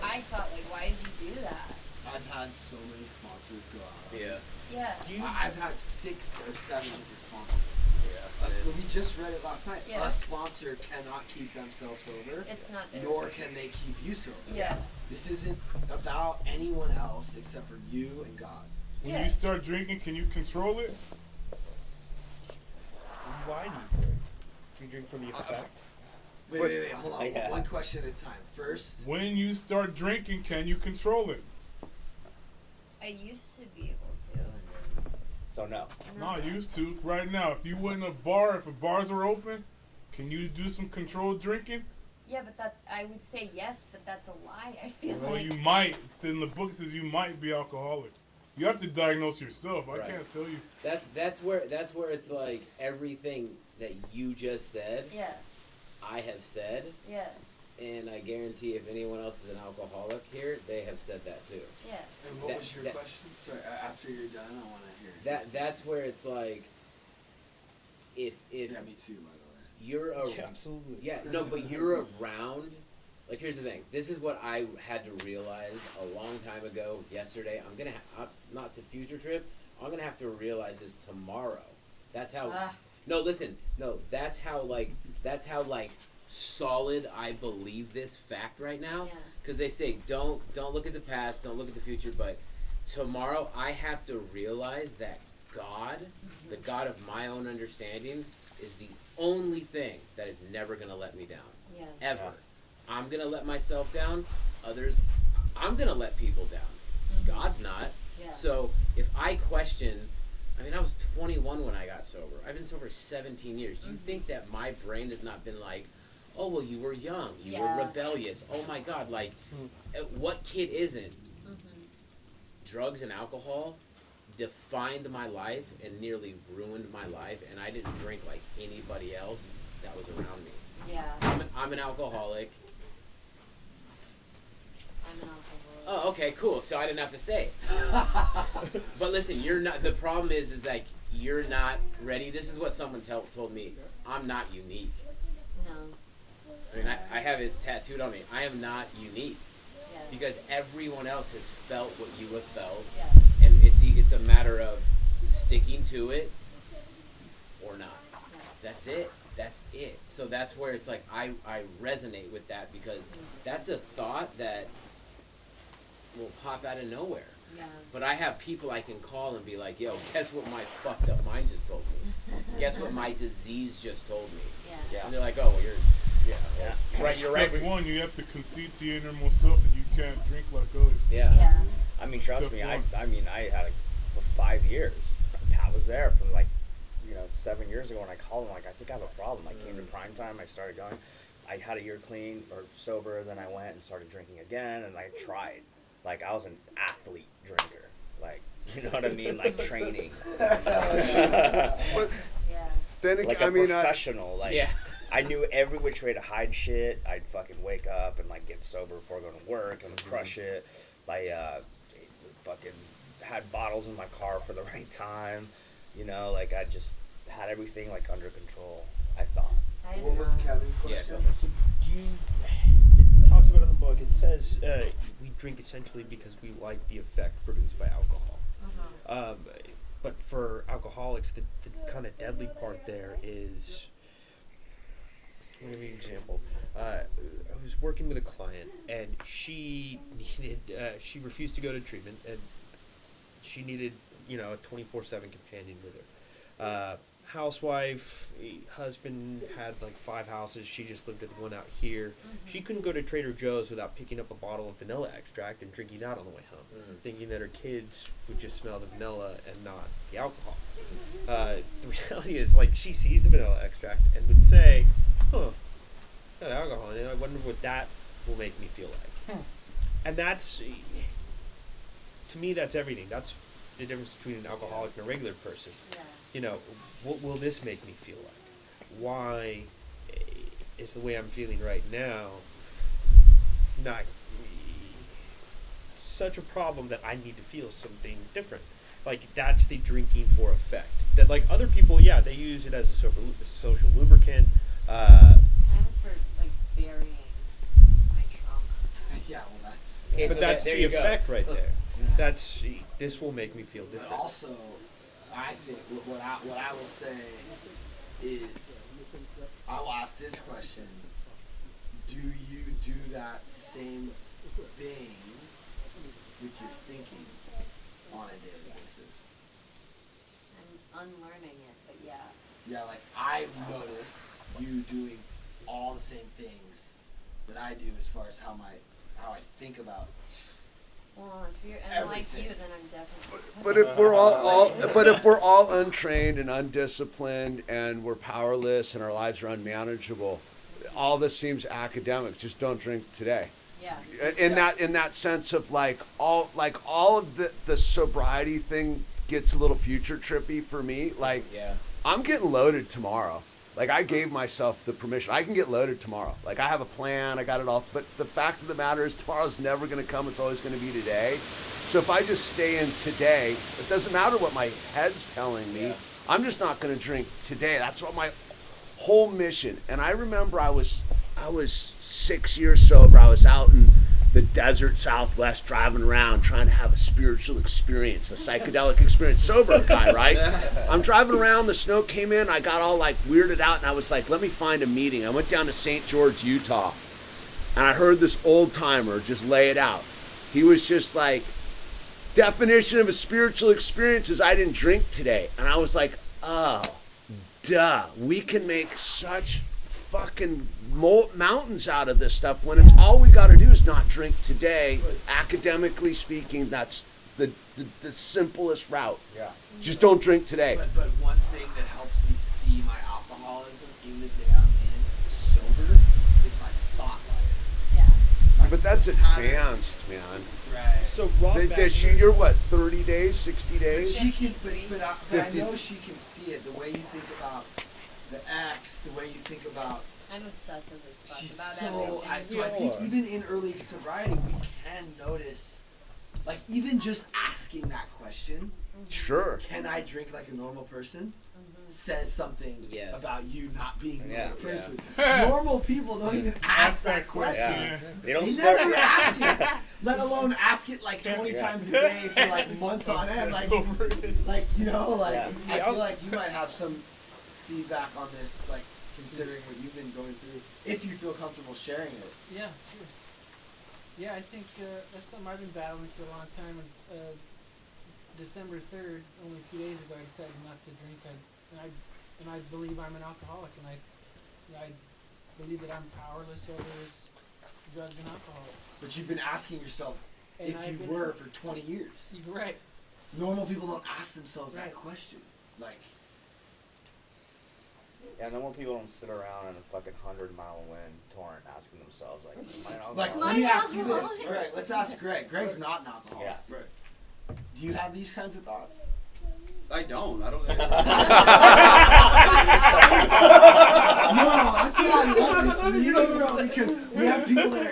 I thought like, why did you do that? I've had so many sponsors go out. Yeah. Yeah. I've had 6 or 7 different sponsors. We just read it last night. Yeah. A sponsor cannot keep themselves sober. It's not there. Nor can they keep you sober. Yeah. This isn't about anyone else except for you and God. When Yeah. you start drinking, can you control it? Why do you drink? Do you drink for the effect? Wait, hold on. Yeah. One question at a time. First, When you start drinking, can you control it? I used to be able to, and so no. then No, I used to. Right now, if you went in a bar, if the bars are open, can you do some controlled drinking? Yeah, but that I would say yes, but that's a lie. I feel Well, like. you might. It's in the book, it says you might be alcoholic. You have to diagnose yourself. I Right. can't tell you. That's where it's like everything that you just said, Yeah. I have said, Yeah. and I guarantee if anyone else is an alcoholic here, they have said that too. Yeah. and what That- was your that- question? Sorry, after you're done, I want to hear. That's where it's like, if Yeah, me too, by the way. you're a Absolutely. yeah no, but you're around. Like, here's the thing. This is what I had to realize a long time ago. Yesterday, I'm gonna not to future trip. I'm gonna have to realize this tomorrow. That's how. No, listen. No, that's how like solid I believe this fact right now. Yeah. Because they say don't look at the past, don't look at the future, but tomorrow I have to realize that God, the God of my own understanding, is the only thing that is never gonna let me down. Yeah. Ever. I'm gonna let myself down. Others, I'm gonna let people down. God's not. Yeah. So if I question, I mean, I was 21 when I got sober. I've been sober 17 years. Do you think that my brain has not been like, oh, well, you were young, you were Yeah. rebellious, oh my God, like, what kid isn't? Drugs and alcohol defined my life and nearly ruined my life, and I didn't drink like anybody else that was around me. Yeah. I'm an alcoholic. I'm an alcoholic. Oh, okay, cool. So I didn't have to say it. But listen, you're not. The problem is like you're not ready. This is what someone told me. I'm not unique. No. I mean, I have it tattooed on me. I am not unique Yeah. because everyone else has felt what you have felt, Yeah. and it's a matter of sticking to it or not. Yeah. That's it. That's it. So that's where it's like I resonate with that because that's a thought that will pop out of nowhere. Yeah. But I have people I can call and be like, yo, guess what my fucked up mind just told me? Guess what my disease just told me? Yeah. And they're like, oh, well, you're, right, you're right. Step one, you have to concede to your innermost self that you can't drink like others. Yeah. Yeah. I mean, trust Step me. I one. mean, I had for 5 years. Pat was there from like, 7 years ago when I called him. Like, I think I have a problem. I came to prime time. I started going. I had a year clean or sober. Then I went and started drinking again, and I tried. Like, I was an athlete drinker. Like, you know what I mean? Like training. Yeah. Then Like I a mean, professional. Like, Yeah. I knew every which way to hide shit. I'd fucking wake up and like get sober before going to work and crush it. I fucking had bottles in my car for the right time. Like I just had everything like under control. I thought. I didn't What was know. Kevin's Yeah, question? So do you talks about it in the book. It says we drink essentially because we like the effect produced by alcohol. But for alcoholics, the kind of deadly part there is. Let me give you an example. I was working with a client, and she refused to go to treatment, and she needed, a 24/7 companion with her. Housewife, husband had like 5 houses. She just lived at the one out here. She couldn't go to Trader Joe's without picking up a bottle of vanilla extract and drinking that on the way home, thinking that her kids would just smell the vanilla and not the alcohol. The reality is, like, she sees the vanilla extract and would say, "Huh, got alcohol in it. I wonder what that will make me feel like." And that's, to me, that's everything. That's the difference between an alcoholic and a regular person. What will this make me feel like? Why is the way I'm feeling right now not such a problem that I need to feel something different? Like, that's the drinking for effect. That, like, other people, they use it as a social lubricant. Mine was for like burying my trauma. Yeah, well, that's. Okay, But so that's there the you go. effect right there. That's, this will make me feel But different. also, I think what I will say is, I will ask this question: do you do that same thing with your thinking on a daily basis? I'm unlearning it, but yeah. Yeah, like I notice you doing all the same things that I do as far as how I think about. Well, if you're like Everything. you, then I'm definitely. But if we're all untrained and undisciplined and we're powerless and our lives are unmanageable, all this seems academic. Just don't drink today. Yeah. In that sense of all of the sobriety thing gets a little future trippy for me. Like, I'm getting loaded tomorrow. Like, I gave myself the permission. I can get loaded tomorrow. Like, I have a plan. I got it all. But the fact of the matter is, tomorrow's never going to come. It's always going to be today. So if I just stay in today, it doesn't matter what my head's telling me. I'm just not going to drink today. That's what my whole mission. And I remember I was 6 years sober. I was out in the desert Southwest driving around trying to have a spiritual experience, a psychedelic experience, sober guy, right? I'm driving around, the snow came in, I got all like weirded out, and I was like, let me find a meeting. I went down to St. George, Utah, and I heard this old timer just lay it out. He was just like, definition of a spiritual experience is I didn't drink today. And I was like, oh, duh, we can make such fucking mountains out of this stuff when it's all we got to do is not drink today. Academically speaking, that's the simplest route. Yeah. Just don't drink today. But one thing that helps me see my alcoholism in the day I'm in sober is my thought life. Yeah. But that's advanced, man. Right. So Rob You're what, 30 days, 60 days? She can, but I 50. know she can see it. The way you think about the X, the way you think about. I'm obsessive as fuck She's about so. everything. So I think even in early sobriety, we can notice, like, even just asking that question, Sure. "Can I drink like a normal person?" says something Yes. about you not being a normal Yeah. person. Normal people don't even ask that question. Yeah. They don't They serve never it. ask it, let alone ask it like 20 times a day for like months on end. Like, I feel like you might have some feedback on this, like considering what you've been going through, if you feel comfortable sharing it. Yeah, sure. Yeah, I think that's something I've been battling for a long time. And December 3rd, only a few days ago, I decided not to drink. And I believe I'm an alcoholic, and I believe that I'm powerless over this drugs and alcohol. But you've been asking yourself And if I've you been- were for 20 years. You're right. Normal people don't ask themselves that Right. question. Like, Yeah, normal people don't sit around in a fucking 100-mile wind torrent asking themselves, like, am I an like alcoholic? let me Am I ask you this, alcoholic? Greg. Let's ask Greg. Greg's not an alcoholic. Yeah. Right. Do you have these kinds of thoughts? I don't. I don't. No, that's why I love this meeting, bro, because we have people that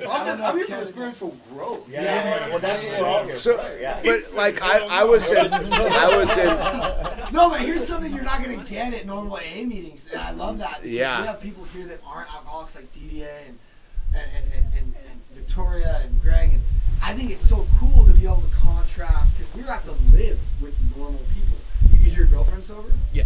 are. I'm here for the spiritual growth. Yeah, well, that's stronger. So, Yeah. but like I was in No, but here's something you're not gonna get at normal AA meetings, and I love that. Because Yeah. we have people here that aren't alcoholics, like DDA and and Victoria and Greg, and I think it's so cool to be able to contrast because we have to live with normal people. Is your girlfriend sober? Yeah.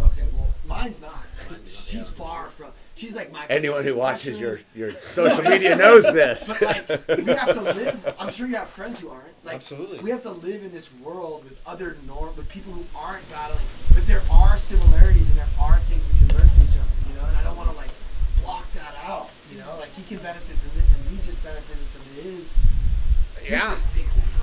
Okay, well, mine's not. She's far from. She's like my. Anyone who watches your social media knows this. But like, we have to live. I'm sure you have friends who aren't. Like, Absolutely. We have to live in this world with other with people who aren't battling. But there are similarities and there are things we can learn from each other. You know, and I don't want to like block that out. You know, like he can benefit from this and we just benefited from his. Yeah.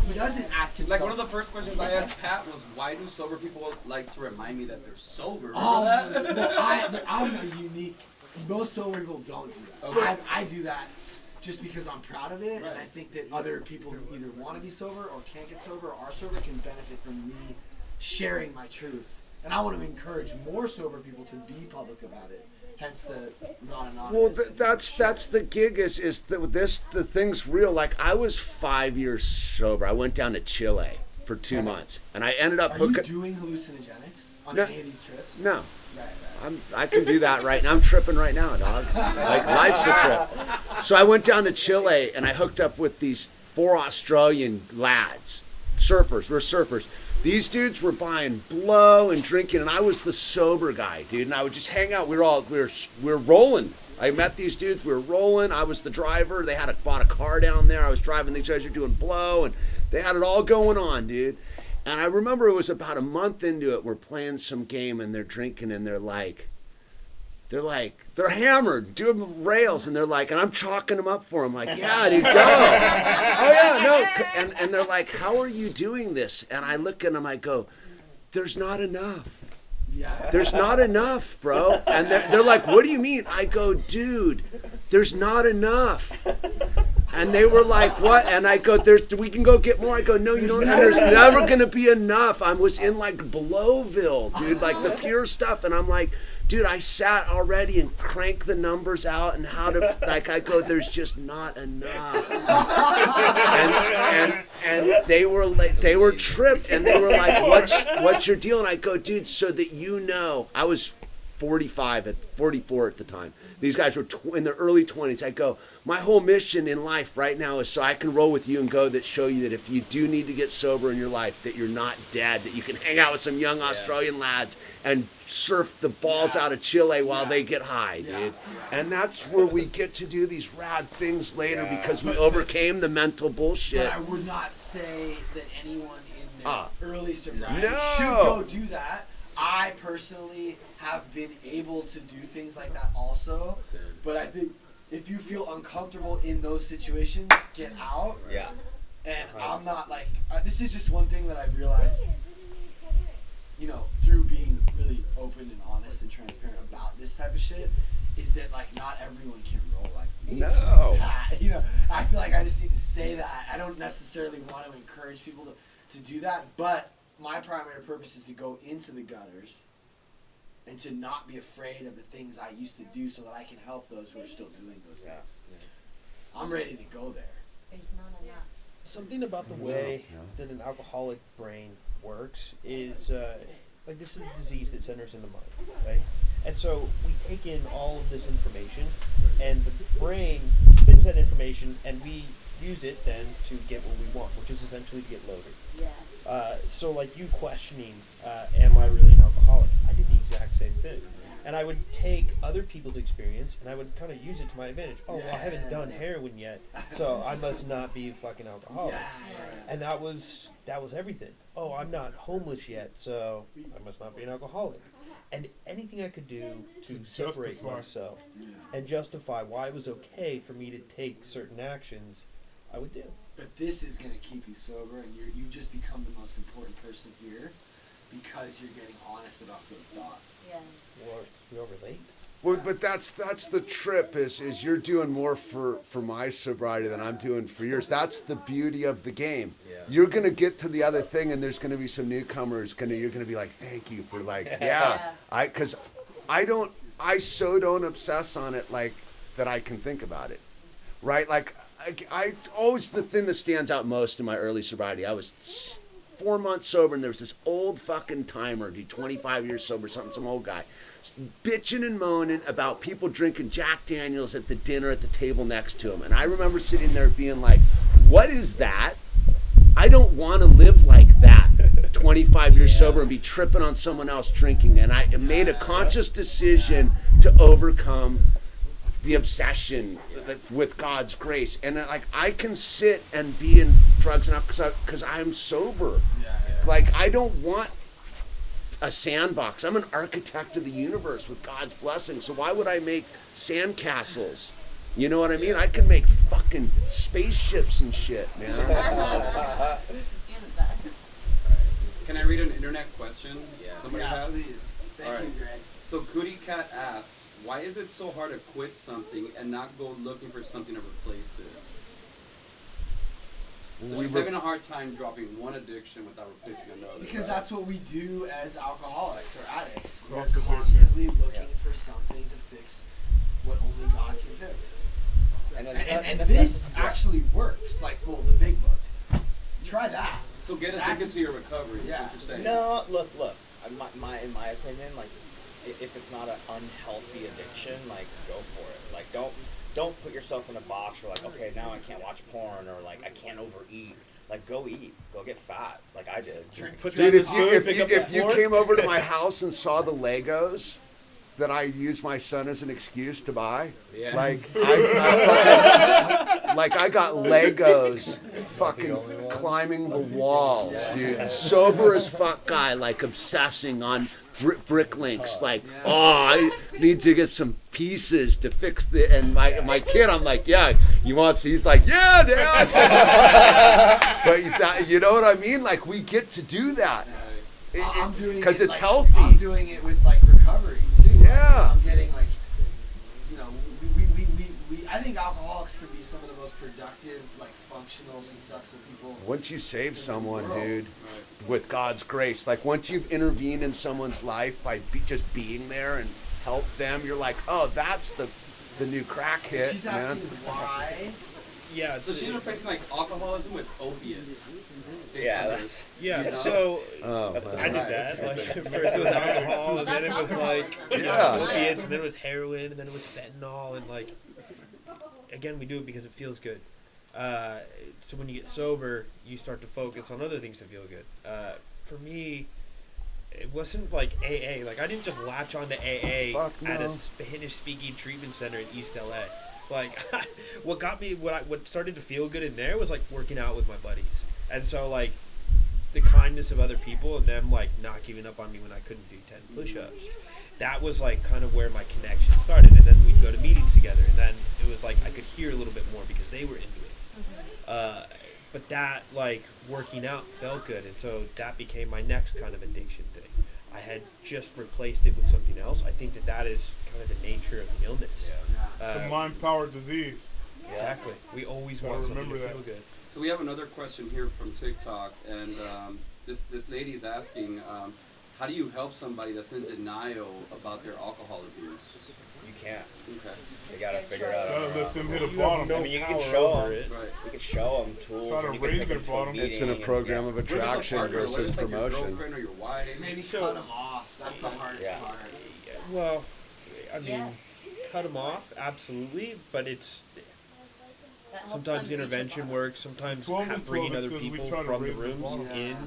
He doesn't ask himself. Like one of the first questions I asked Pat was, "Why do sober people like to remind me that they're sober?" Oh, Remember that? but I'm a unique. Most sober people don't do that. Okay. I do that just because I'm proud of it, Right. and I think that other people who either want to be sober or can't get sober or are sober can benefit from me sharing my truth. And I want to encourage more sober people to be public about it. Hence the non-anonymous. Well, that's the gig. Is the thing's real. Like I was 5 years sober. I went down to Chile for 2 months, and I ended up Are you hooking. doing hallucinogenics on No. any of these trips? No. Right. I can do that right now. I'm tripping right now, dog. Like life's a trip. So I went down to Chile and I hooked up with these 4 Australian lads, surfers. We're surfers. These dudes were buying blow and drinking, and I was the sober guy, dude. And I would just hang out. We were rolling. I met these dudes. We were rolling. I was the driver. They bought a car down there. I was driving. These guys were doing blow, and they had it all going on, dude. And I remember it was about a month into it. We're playing some game, and they're drinking, and they're hammered, doing rails, and they're like, and I'm chalking them up for them, like, yeah, dude, go. Oh yeah, no, and they're like, how are you doing this? And I look at them, I go, there's not enough. Yeah. There's not enough, bro. And they're like, what do you mean? I go, dude, there's not enough. And they were like, what? And I go, we can go get more. I go, no, you don't. And there's never going to be enough. I was in like Blowville, dude, like the pure stuff. And I'm like, dude, I sat already and cranked the numbers out and how to, like, I go, there's just not enough. And they were tripped and they were like, what's your deal? And I go, dude, so that you know, I was 44 at the time. These guys were in their early 20s. I go, my whole mission in life right now is so I can roll with you and go that show you that if you do need to get sober in your life, that you're not dead, that you can hang out with some young Australian lads and surf the balls out of Chile while they get high, dude. And that's where we get to do these rad things later because we overcame the mental bullshit. But I would not say that anyone in their early sobriety No. should go do that. I personally have been able to do things like that also, but I think if you feel uncomfortable in those situations, get out. Yeah. And I'm not like, this is just one thing that I've realized, you know, through being really open and honest and transparent about this type of shit, is that like not everyone can roll like me. No. You know, I feel like I just need to say that. I don't necessarily want to encourage people to do that, but my primary purpose is to go into the gutters and to not be afraid of the things I used to do so that I can help those who are still doing those things. I'm ready to go there. There's not enough. Something about the way that an alcoholic brain works is like this is a disease that centers in the mind, right? And so we take in all of this information, and the brain spins that information, and we use it then to get what we want, which is essentially to get loaded. Yeah. So like you questioning, am I really an alcoholic? I did the exact same thing. And I would take other people's experience and I would kind of use it to my advantage. Oh, well, I haven't done heroin yet, so I must not be a fucking alcoholic. And that was everything. Oh, I'm not homeless yet, so I must not be an alcoholic. And anything I could do to separate myself and justify why it was okay for me to take certain actions, I would do. But this is going to keep you sober, and you just become the most important person here because you're getting honest about those thoughts. Yeah. Or we all relate. Well, but that's the trip is you're doing more for my sobriety than I'm doing for yours. That's the beauty of the game. Yeah. You're gonna get to the other thing, and there's gonna be some newcomers. You're gonna be like, thank you for like, because I so don't obsess on it like that. I can think about it, right? Like I always the thing that stands out most in my early sobriety. I was 4 months sober, and there was this old fucking timer, dude, 25 years sober, some old guy. bitching and moaning about people drinking Jack Daniels at the dinner at the table next to him. And I remember sitting there being like, what is that? I don't want to live like that 25 years sober and be tripping on someone else drinking. And I made a conscious decision to overcome the obsession with God's grace. And like, I can sit and be in drugs and because I'm sober. Like, I don't want a sandbox. I'm an architect of the universe with God's blessing. So why would I make sandcastles? You know what I mean? I can make fucking spaceships and shit, man. Can I read an internet question? Somebody Yeah, has? please. Thank you, Greg. So Cootie Cat asks, why is it so hard to quit something and not go looking for something to replace it? So she's having a hard time dropping one addiction without replacing another. Because right? that's what we do as alcoholics or addicts. We're Cross addiction. constantly looking for something to fix what only God can fix. And this actually works. Like, well, the big book. Try that. So get addicted to your recovery, is what you're saying. No, look. In my opinion, like, if it's not an unhealthy addiction, like, go for it. Like, don't put yourself in a box. You're like, okay, now I can't watch porn, or like I can't overeat. Like, go eat, go get fat, like I did. Dude, if you came over to my house and saw the Legos that I used my son as an excuse to buy, like I got Legos fucking climbing the walls, dude. Sober as fuck guy, like obsessing on brick links, like, oh, I need to get some pieces to fix the, and my kid, I'm like, yeah, you want, so he's like, yeah, Dad. But you know what I mean? Like, we get to do that. I'm doing it because it's like, healthy. I'm doing it with like recovery too. Yeah. Like, I'm getting like, you know, we I think alcoholics can be some of the most productive, like functional, successful people. Once you save someone, dude, with God's grace, like once you've intervened in someone's life by just being there and help them, you're like, oh, that's the new crack hit, She's man. asking why. Yeah, So she's replacing like alcoholism with opiates. So Oh, I did that. Like, first it was alcohol, and then it was like opiates, and then it was heroin, and then it was fentanyl, and like, again, we do it because it feels good. So when you get sober, you start to focus on other things that feel good. For me, it wasn't like AA. Like, I didn't just latch on to AA at a Spanish speaking treatment center in East LA. Like, what got me, what started to feel good in there was like working out with my buddies. And so like the kindness of other people and them like not giving up on me when I couldn't do 10 push-ups. That was like kind of where my connection started. And then we'd go to meetings together, and then it was like I could hear a little bit more because they were into it. But that, like, working out felt good, and so that became my next kind of addiction thing. I had just replaced it with something else. I think that is kind of the nature of the illness. It's a mind-powered disease. Exactly. We always want something to feel good. So we have another question here from TikTok, and this lady is asking, how do you help somebody that's in denial about their alcohol abuse? You can't. Okay. You gotta figure it out. Gotta let them hit a You bottom. have I mean, you can power show over them. it. Right. You can show them tools. Try to and you can raise take their them to a bottom. It's in a meeting program and, of What if it's a attraction partner? What if versus it's like your promotion. girlfriend or your wife? Maybe So- cut them off. That's the hardest Yeah. part. Well, I mean, Yeah. cut them off, absolutely, but it's That helps sometimes them reach a intervention bottom. works. Sometimes 12 and 12 bringing it other says we people try to from the raise the rooms bottom. in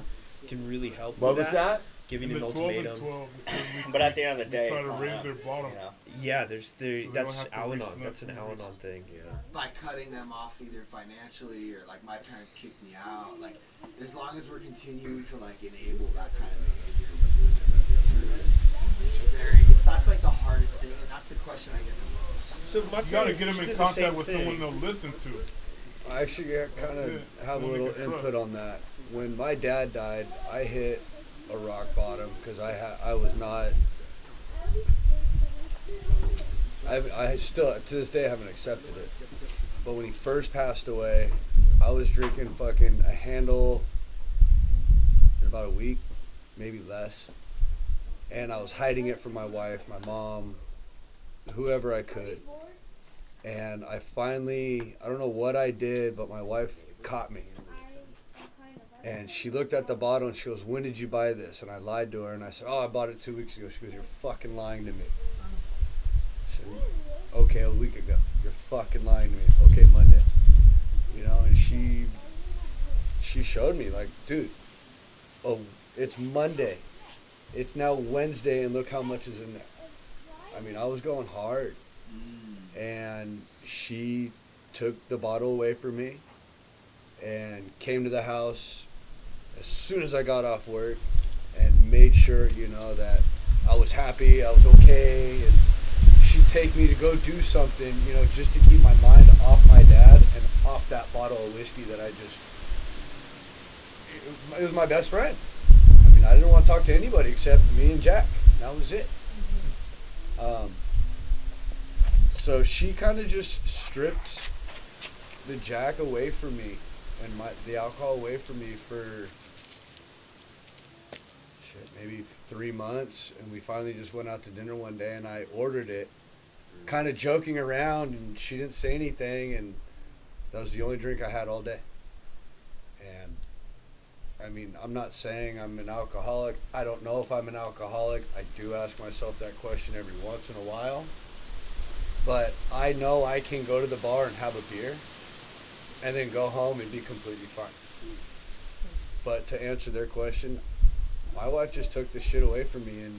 can really help. What with was that? Giving In an the 12 and ultimatum. 12, it says we But at the end of the day, try it's to on raise them, their bottom. you know? Yeah, So that's they don't have to reach Al-Anon. That's an nothing. Al-Anon thing. By cutting them off either financially or like my parents kicked me out. Like, as long as we're continuing to like enable that kind of behavior, we're doing them a disservice. That's like the hardest thing, and that's the question I get the most. So my You gotta parents get them did in the contact same with thing. someone they'll listen to. I actually kind That's of it. have a Someone little you can trust. input on that. When my dad died, I hit a rock bottom because I was not. I still to this day haven't accepted it. But when he first passed away, I was drinking fucking a handle in about a week, maybe less, and I was hiding it from my wife, my mom, whoever I could. And I finally, I don't know what I did, but my wife caught me. And she looked at the bottle and she goes, when did you buy this? And I lied to her and I said, oh, I bought it 2 weeks ago. She goes, you're fucking lying to me. I said, okay, a week ago. You're fucking lying to me. Okay, Monday. You know, and she showed me, like, dude, oh, it's Monday. It's now Wednesday and look how much is in there. I mean, I was going hard. And she took the bottle away from me and came to the house as soon as I got off work and made sure, you know, that I was happy, I was okay, and she'd take me to go do something, you know, just to keep my mind off my dad and off that bottle of whiskey that I just, it was my best friend. I mean, I didn't want to talk to anybody except me and Jack. That was it. So she kind of just stripped the Jack away from me and the alcohol away from me for maybe 3 months, and we finally just went out to dinner one day and I ordered it, kind of joking around, and she didn't say anything, and that was the only drink I had all day. And I mean, I'm not saying I'm an alcoholic. I don't know if I'm an alcoholic. I do ask myself that question every once in a while. But I know I can go to the bar and have a beer and then go home and be completely fine. But to answer their question, my wife just took this shit away from me and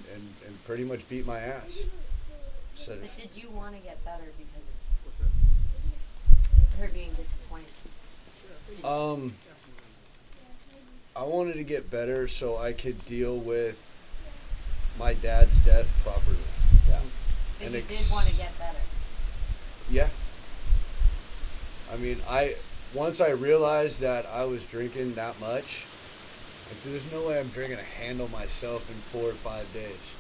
pretty much beat my ass. But did you want to get better because of her being disappointed? I wanted to get better so I could deal with my dad's death properly. Yeah. But and you did want to get better. Yeah. I mean, once I realized that I was drinking that much, like, there's no way I'm drinking to handle myself in 4 or 5 days.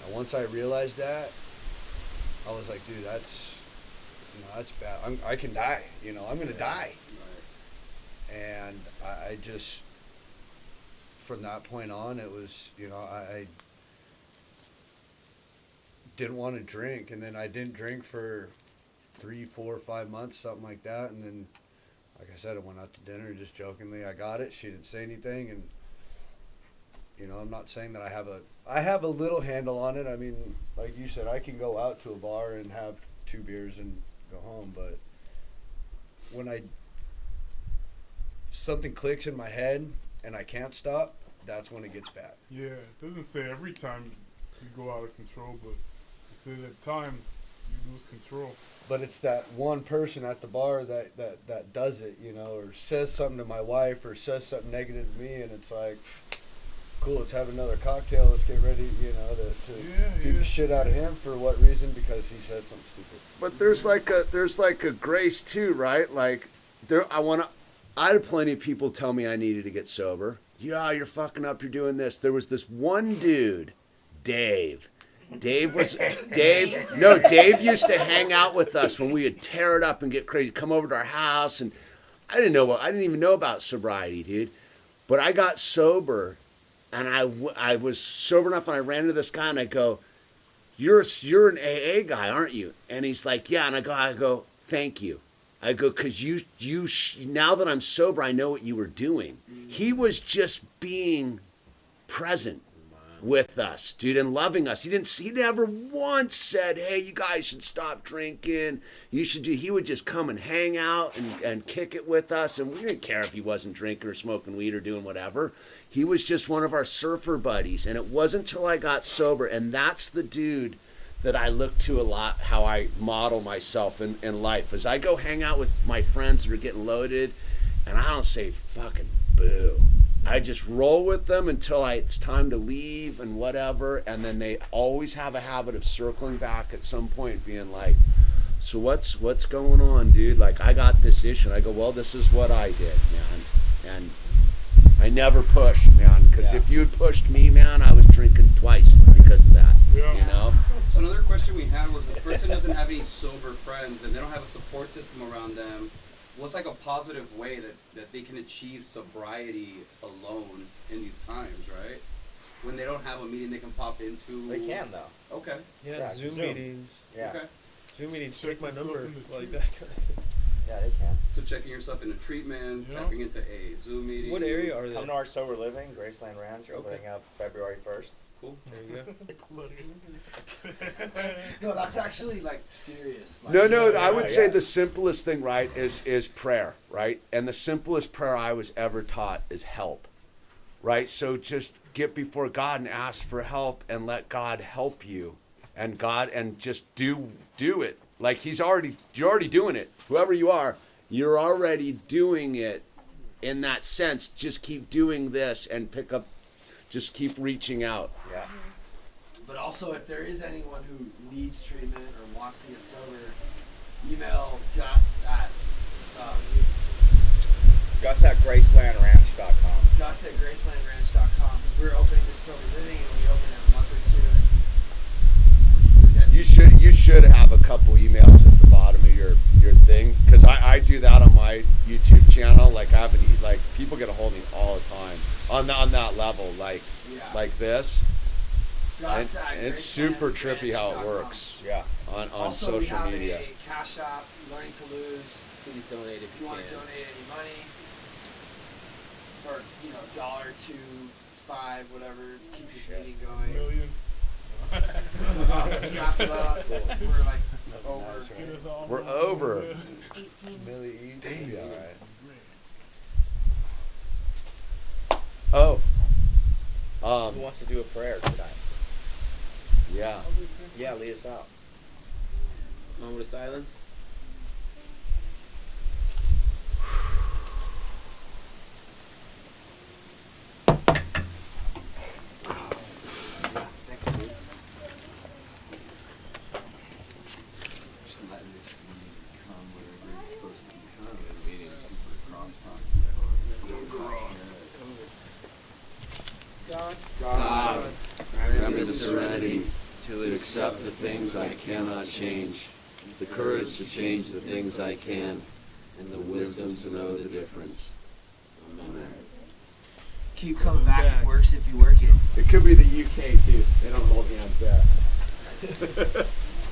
And once I realized that, I was like, dude, that's bad. I can die. You know, I'm gonna die. And I just, from that point on, it was, you know, I didn't want to drink, and then I didn't drink for 3, 4, 5 months, something like that, and then, like I said, I went out to dinner just jokingly. I got it. She didn't say anything, and you know, I'm not saying that I have a little handle on it. I mean, like you said, I can go out to a bar and have 2 beers and go home, but when something clicks in my head and I can't stop, that's when it gets bad. Yeah, it doesn't say every time you go out of control, but it says at times you lose control. But it's that one person at the bar that does it, you know, or says something to my wife or says something negative to me, and it's like, cool, let's have another cocktail, let's get ready, you know, to beat the shit out of him. For what reason? Because he said something stupid. But there's like a grace too, right? Like I had plenty of people tell me I needed to get sober. Yeah, you're fucking up, you're doing this. There was this one dude, Dave used to hang out with us when we would tear it up and get crazy, come over to our house, and I didn't even know about sobriety, dude. But I got sober, and I was sober enough, and I ran into this guy, and I go, you're an AA guy, aren't you? And he's like, yeah. And I go, thank you. I go, because you now that I'm sober, I know what you were doing. He was just being present with us, dude, and loving us. He never once said, hey, you guys should stop drinking. He would just come and hang out and kick it with us, and we didn't care if he wasn't drinking or smoking weed or doing whatever. He was just one of our surfer buddies, and it wasn't until I got sober, and that's the dude that I look to a lot, how I model myself in life. As I go hang out with my friends that are getting loaded, and I don't say fucking boo. I just roll with them until it's time to leave and whatever, and then they always have a habit of circling back at some point being like, so what's going on, dude? Like, I got this issue. And I go, well, this is what I did, man. And I never pushed, man, because if you'd pushed me, man, I was drinking twice because of that, you know? So another question we had was, this person doesn't have any sober friends and they don't have a support system around them. What's like a positive way that they can achieve sobriety alone in these times, right? When they don't have a meeting they can pop into. They can, though. Okay. Yeah, Zoom meetings. Yeah. Okay. Zoom meetings, take my yourself number, in the like truth. that kind of thing. Yeah, they can. So checking yourself into treatment, Yeah. checking into a Zoom meeting. What area are they? Come to our Sober Living, Graceland Ranch, opening up February 1st. Cool. There you go. No, that's actually like serious. Like, No, I would say yeah. the simplest thing, right, is prayer, right? And the simplest prayer I was ever taught is help, right? So just get before God and ask for help and let God help you, and just do it. Like you're already doing it. Whoever you are, you're already doing it. In that sense, just keep doing this and just keep reaching out. Yeah. But also, if there is anyone who needs treatment or wants to get sober, email Gus at Gus at GracelandRanch.com. Gus at GracelandRanch.com, because we're opening this sober living and we'll be open in a month or two. And we're getting You should have a couple emails at the bottom of your thing, because I do that on my YouTube channel. Like people get a hold of me all the time on that level, like this. Gus And at it's super trippy how it GracelandRanch.com. works Yeah. on Also, we social have media. a Cash App, Learning to Lose. Please donate If you want to donate any money, or $1, $2, $5, whatever, keep this meeting going. Million. Let's wrap it up. We're like over. Get us all We're going. over. 18. Millie eats. Dang. Yeah, all right. Oh. Who wants to do a prayer tonight? Yeah. Yeah, lead us out. Moment of silence. Thanks, dude. Just letting this meeting become whatever it's supposed to become. And meeting super crosstalk. God, Grant me the serenity to accept the things I cannot change, the courage to change the things I can, and the wisdom to know the difference. Amen. keep coming back. It works if you work it. It could be the UK too. They don't hold hands there.